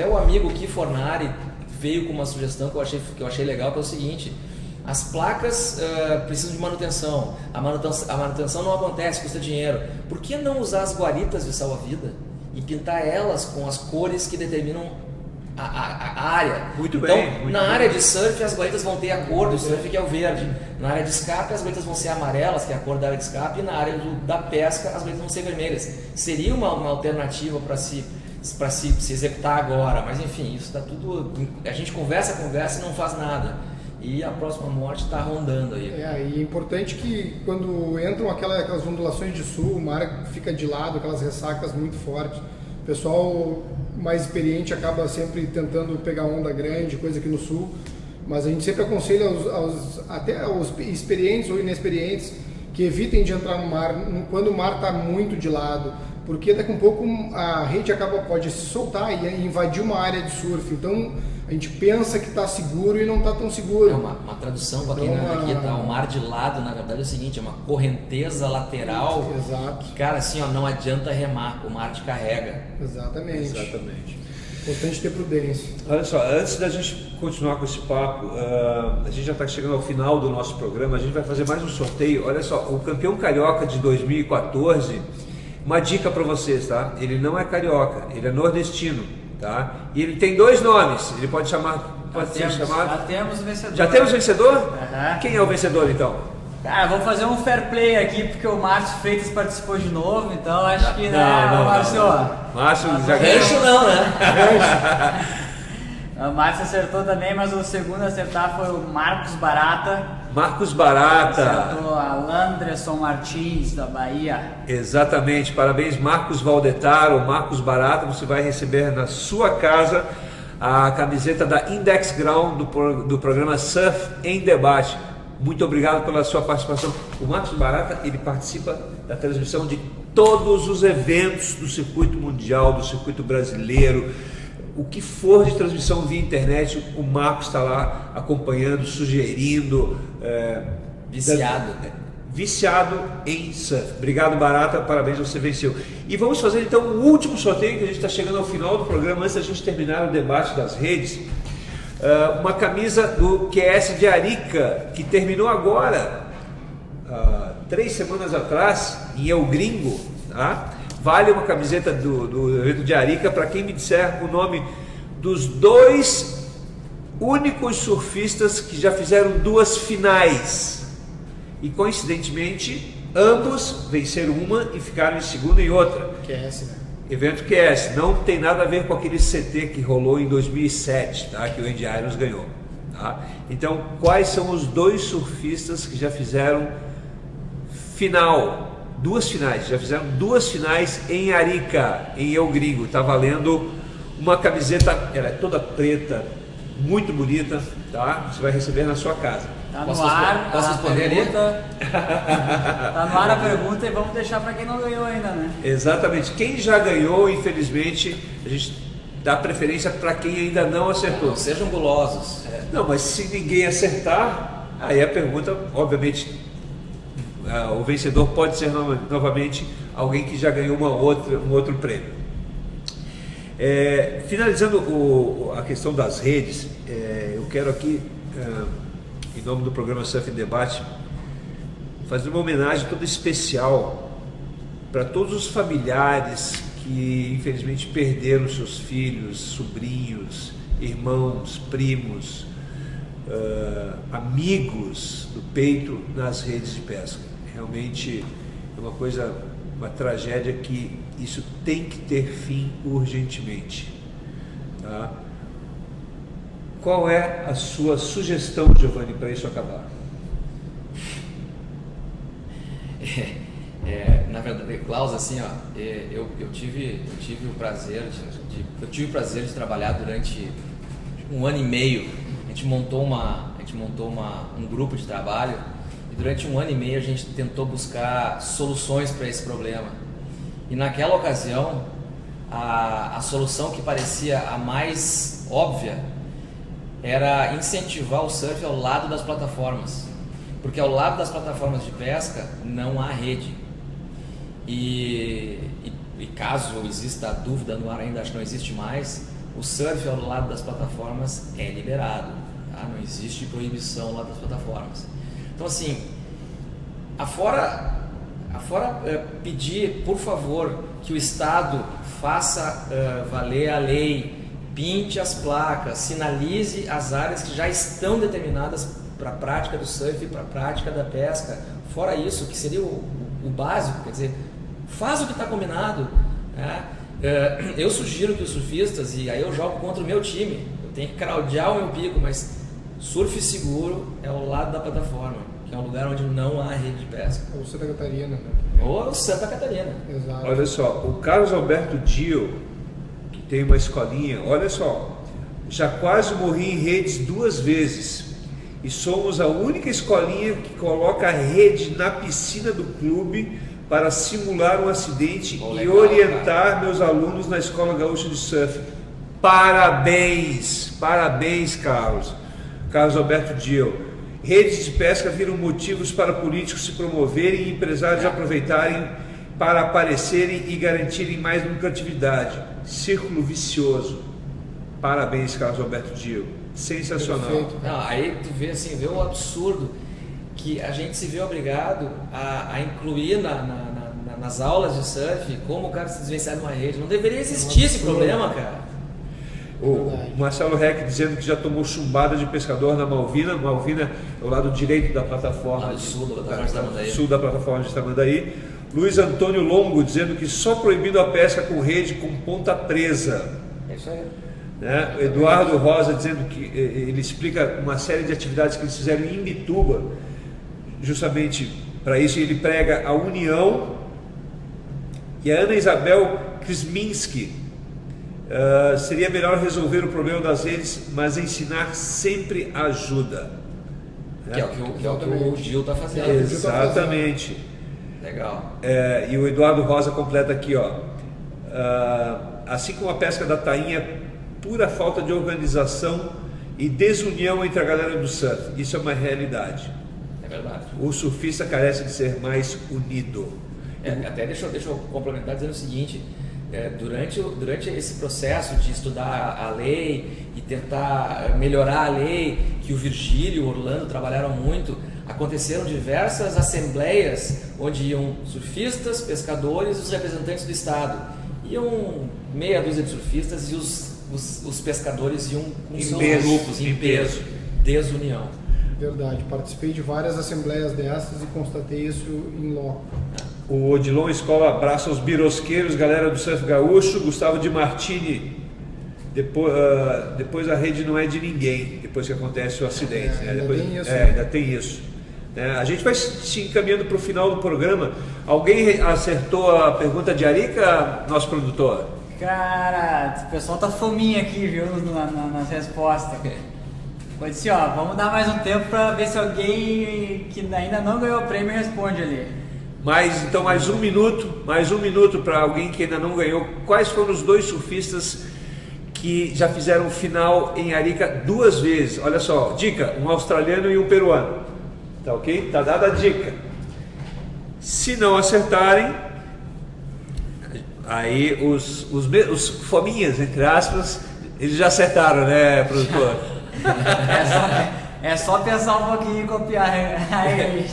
o amigo Ki Fornari veio com uma sugestão que eu achei legal, que é o seguinte: as placas precisam de manutenção, a manutenção não acontece, custa dinheiro. Por que não usar as guaritas de salva-vida e pintar elas com as cores que determinam a área? Muito então, bem. Na área de surf, as guaritas vão ter a cor do surf, que é o verde. Na área de escape, as guaritas vão ser amarelas, que é a cor da área de escape. E na área da pesca, as guaritas vão ser vermelhas. Seria uma alternativa para se executar agora, mas enfim, isso está tudo. A gente conversa e não faz nada. E a próxima morte está rondando aí. E é importante que quando entram aquelas ondulações de sul, o mar fica de lado, aquelas ressacas muito fortes. O pessoal mais experiente acaba sempre tentando pegar onda grande, coisa aqui no sul, mas a gente sempre aconselha até aos experientes ou inexperientes que evitem de entrar no mar quando o mar está muito de lado, porque daqui a um pouco a rede pode se soltar e invadir uma área de surf. Então a gente pensa que está seguro e não está tão seguro. É uma tradução para quem não aqui, tá? O mar de lado, na verdade, é o seguinte: é uma correnteza lateral. Exato. Que, cara, assim, ó, não adianta remar, o mar te carrega. Exatamente. Importante ter prudência. Olha só, antes da gente continuar com esse papo, a gente já está chegando ao final do nosso programa, a gente vai fazer mais um sorteio. Olha só, o campeão carioca de 2014, uma dica para vocês, tá? Ele não é carioca, ele é nordestino, tá? E ele tem 2 nomes, ele pode ser chamado... Já temos o vencedor. Já temos o vencedor? Uhum. Quem é o vencedor então? Cara, vamos fazer um fair play aqui, porque o Márcio Freitas participou de novo, então acho que, Márcio? Márcio já ganhou. Gancho não, né? O Márcio acertou também, mas o segundo a acertar foi o Marcos Barata. Marcos Barata. Acertou a Anderson Martins, da Bahia. Exatamente, parabéns Marcos Valdetaro, Marcos Barata. Você vai receber na sua casa a camiseta da Index Ground do programa Surf em Debate. Muito obrigado pela sua participação. O Marcos Barata, ele participa da transmissão de todos os eventos do circuito mundial, do circuito brasileiro. O que for de transmissão via internet, o Marcos está lá acompanhando, sugerindo. Viciado em surf. Obrigado, Barata, parabéns, você venceu. E vamos fazer então o último sorteio, que a gente está chegando ao final do programa, antes da gente terminar o debate das redes. Uma camisa do QS de Arica, que terminou agora, 3 semanas atrás, em El Gringo, tá? Vale uma camiseta do evento de Arica para quem me disser o nome dos 2 únicos surfistas que já fizeram 2 finais. E coincidentemente, ambos venceram uma e ficaram em segunda em outra. QS, né? Evento QS, não tem nada a ver com aquele CT que rolou em 2007, tá? Que o Andy Irons ganhou. Tá? Então, quais são os 2 surfistas que já fizeram final? 2 finais, já fizeram 2 finais em Arica, em El Gringo. Está valendo uma camiseta, ela é toda preta, muito bonita, tá? Você vai receber na sua casa. Tá no ar, posso responder ali? Tá no ar a pergunta e vamos deixar para quem não ganhou ainda, né? Exatamente. Quem já ganhou, infelizmente, a gente dá preferência para quem ainda não acertou. Não sejam gulosos. Não, mas se ninguém acertar, aí a pergunta, obviamente, o vencedor pode ser novamente alguém que já ganhou um outro prêmio. Finalizando a questão das redes, eu quero aqui, em nome do programa Surf em Debate, fazer uma homenagem toda especial para todos os familiares que infelizmente perderam seus filhos, sobrinhos, irmãos, primos, amigos do peito nas redes de pesca. Realmente é uma tragédia que isso tem que ter fim urgentemente. Tá? Qual é a sua sugestão, Giovanni, para isso acabar? Na verdade, Klaus, assim, ó, eu tive o prazer de trabalhar durante 1 ano e meio gente montou um grupo de trabalho e durante 1 ano e meio a gente tentou buscar soluções para esse problema. E naquela ocasião, a solução que parecia a mais óbvia era incentivar o surf ao lado das plataformas, porque ao lado das plataformas de pesca não há rede. E caso exista a dúvida no ar, ainda acho que não existe mais, o surf ao lado das plataformas é liberado, tá? Não existe proibição ao lado das plataformas. Então assim, afora pedir, por favor, que o Estado faça valer a lei, pinte as placas, sinalize as áreas que já estão determinadas para a prática do surf, para a prática da pesca. Fora isso, que seria o básico, quer dizer, faz o que está combinado, né? Eu sugiro que os surfistas, e aí eu jogo contra o meu time, eu tenho que craudiar o meu pico, mas surf seguro é ao lado da plataforma, que é um lugar onde não há rede de pesca. Ou Santa Catarina, né? Ou Santa Catarina. Exato. Olha só, o Carlos Alberto Dio, que tem uma escolinha, olha só, já quase morri em redes 2 vezes e somos a única escolinha que coloca a rede na piscina do clube para simular um acidente e legal, orientar meus alunos na Escola Gaúcha de Surf. Parabéns, parabéns, Carlos Alberto Dio. Redes de pesca viram motivos para políticos se promoverem e empresários aproveitarem para aparecerem e garantirem mais lucratividade. Círculo vicioso. Parabéns, Carlos Alberto Dio. Sensacional. Perfeito. Não, aí tu vê assim, vê o absurdo que a gente se vê obrigado a incluir nas aulas de surf como o cara se desvencilhar numa rede. Não deveria existir esse problema, cara. O Marcelo Reck dizendo que já tomou chumbada de pescador na Malvina. Malvina é o lado direito da plataforma. Lado sul da plataforma de Tamandaí. Sul da plataforma de Tamandaí. Luiz Antônio Longo dizendo que só proibindo a pesca com rede com ponta presa. É isso aí. Né? Eduardo Rosa dizendo que ele explica uma série de atividades que eles fizeram em Imbituba, justamente para isso, e ele prega a união. E a Ana Isabel Krisminski, seria melhor resolver o problema das redes, mas ensinar sempre ajuda. Que é o que o Gil está fazendo. Exatamente. Legal. E o Eduardo Rosa completa aqui, ó. Assim como a pesca da tainha, pura falta de organização e desunião entre a galera do surf. Isso é uma realidade. É verdade. O surfista carece de ser mais unido. Até deixa eu complementar dizendo o seguinte: durante esse processo de estudar a lei e tentar melhorar a lei, que o Virgílio e o Orlando trabalharam muito, aconteceram diversas assembleias onde iam surfistas, pescadores e os representantes do Estado. Iam meia dúzia de surfistas e os pescadores iam com seus grupos em peso, desunião. Verdade, participei de várias assembleias dessas e constatei isso em loco. O Odilon Escola abraça os birosqueiros, galera do surf gaúcho. Gustavo de Martini, depois a rede não é de ninguém, depois que acontece o acidente. Ainda tem isso. A gente vai se encaminhando para o final do programa. Alguém acertou a pergunta de Arica, nosso produtor? Cara, o pessoal tá fominha aqui, viu, nas respostas. Pode ser, ó, vamos dar mais um tempo para ver se alguém que ainda não ganhou o prêmio responde ali. Então mais um minuto para alguém que ainda não ganhou. Quais foram os 2 surfistas que já fizeram o final em Arica 2 vezes? Olha só, dica, um australiano e um peruano. Tá ok? Tá dada a dica. Se não acertarem, aí os fominhas, entre aspas, eles já acertaram, né, produtor? É só pensar um pouquinho e copiar. Aí,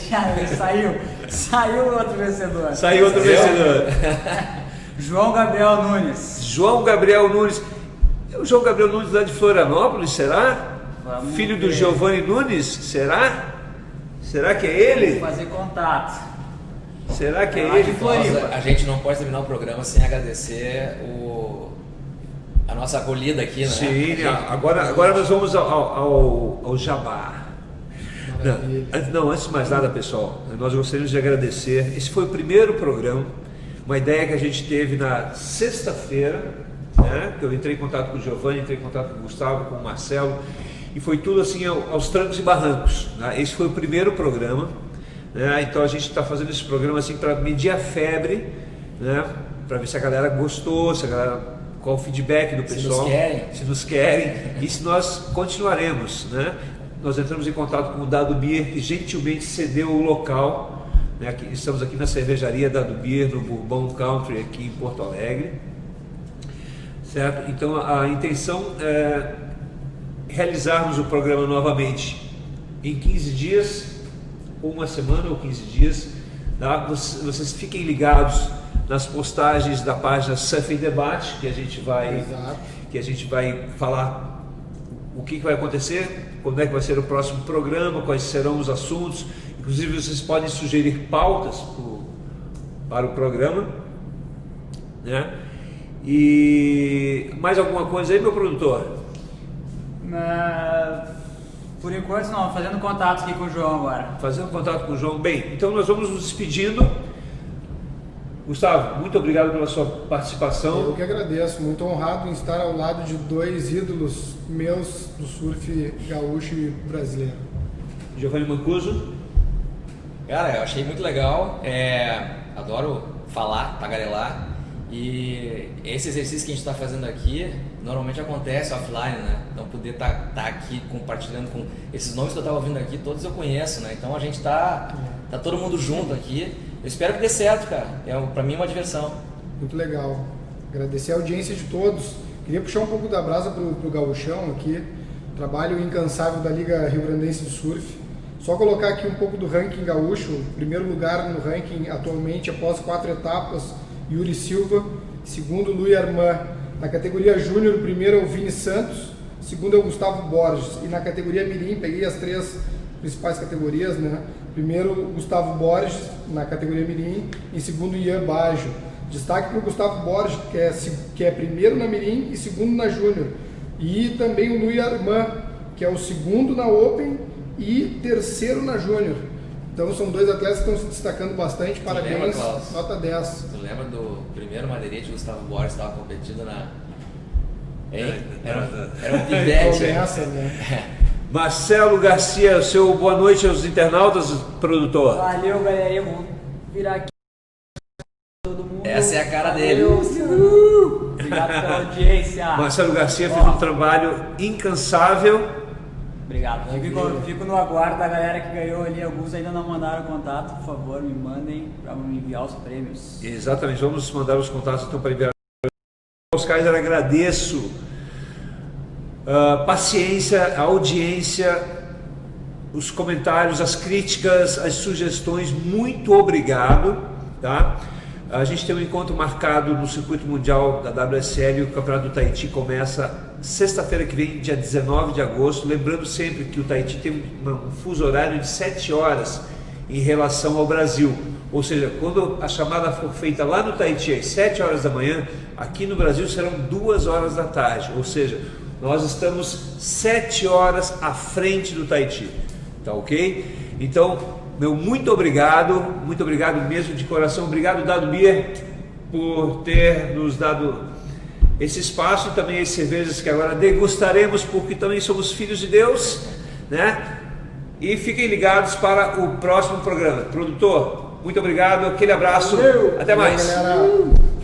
saiu outro vencedor. Saiu outro vencedor. João Gabriel Nunes. João Gabriel Nunes. O João Gabriel Nunes lá de Florianópolis, será? Vamos Filho do ver. Giovanni Nunes, será? Será que é ele? Vamos fazer contato. Será que é Lá de ele? Floripa. A gente não pode terminar o programa sem agradecer a nossa acolhida aqui, né? Sim, agora nós vamos ao jabá. Não, antes de mais nada, pessoal, nós gostaríamos de agradecer. Esse foi o primeiro programa, uma ideia que a gente teve na sexta-feira, né? Que eu entrei em contato com o Giovanni, entrei em contato com o Gustavo, com o Marcelo, e foi tudo assim aos trancos e barrancos, né? Esse foi o primeiro programa, né? Então a gente está fazendo esse programa assim para medir a febre, né? Para ver se a galera gostou, se a galera, qual o feedback do pessoal, se nos querem e se nós continuaremos, né? Nós entramos em contato com o Dado Beer, que gentilmente cedeu o local, né? Estamos aqui na cervejaria Dado Beer, no Bourbon Country, aqui em Porto Alegre, certo? Então a intenção é realizarmos o programa novamente em 15 dias, ou uma semana ou 15 dias, tá? Vocês fiquem ligados nas postagens da página Surf em Debate, que a gente vai falar o que vai acontecer, quando é que vai ser o próximo programa, quais serão os assuntos. Inclusive vocês podem sugerir pautas para o programa, né? E mais alguma coisa aí, meu produtor? Por enquanto não, fazendo contato aqui com o João agora. Fazendo contato com o João. Bem, então nós vamos nos despedindo. Gustavo, muito obrigado pela sua participação. Eu que agradeço, muito honrado em estar ao lado de dois ídolos meus do surf gaúcho e brasileiro. Giovanni Mancuso. Cara, eu achei muito legal, adoro falar, tagarelar, e esse exercício que a gente está fazendo aqui normalmente acontece offline, né? Então poder estar aqui compartilhando com esses nomes que eu estava ouvindo aqui, todos eu conheço, né? Então a gente tá todo mundo junto aqui. Eu espero que dê certo, cara. Para mim é uma diversão. Muito legal. Agradecer a audiência de todos. Queria puxar um pouco da brasa pro gauchão aqui. Trabalho incansável da Liga Rio Grandense de Surf. Só colocar aqui um pouco do ranking gaúcho. Primeiro lugar no ranking atualmente, após 4 etapas, Yuri Silva. Segundo, Luiz Armand. Na categoria Júnior, o primeiro é o Vini Santos. Segundo é o Gustavo Borges. E na categoria Mirim, peguei as 3 principais categorias, né? Primeiro, Gustavo Borges, na categoria Mirim. Em segundo, Ian Baggio. Destaque para o Gustavo Borges, que é primeiro na Mirim e segundo na Júnior. E também o Luiz Armand, que é o segundo na Open e terceiro na Júnior. Então são 2 atletas que estão se destacando bastante. Parabéns, nota 10. Tu lembra do primeiro madeirite Gustavo Borges estava competindo na... Era um pivete. Né? Marcelo Garcia, seu boa noite aos internautas, produtor. Valeu, galerinha. Vamos virar aqui todo mundo. Essa é a cara dele. Obrigado pela audiência. Marcelo Garcia fez um trabalho incansável. Obrigado. Fico no aguardo da galera que ganhou ali. Alguns ainda não mandaram contato. Por favor, me mandem para me enviar os prêmios. Exatamente, vamos mandar os contatos então para enviar. Os Kaiser, agradeço paciência, a audiência, os comentários, as críticas, as sugestões. Muito obrigado, tá? A gente tem um encontro marcado no Circuito Mundial da WSL. O Campeonato do Tahiti começa sexta-feira que vem, dia 19 de agosto. Lembrando sempre que o Tahiti tem um fuso horário de 7 horas em relação ao Brasil. Ou seja, quando a chamada for feita lá no Tahiti às 7 horas da manhã, aqui no Brasil serão 2 horas da tarde. Ou seja, nós estamos 7 horas à frente do Tahiti. Tá ok? Então, meu muito obrigado mesmo de coração. Obrigado, Dado Beer, por ter nos dado esse espaço e também as cervejas que agora degustaremos, porque também somos filhos de Deus, né? E fiquem ligados para o próximo programa. Produtor, muito obrigado, aquele abraço, até mais. Valeu, galera.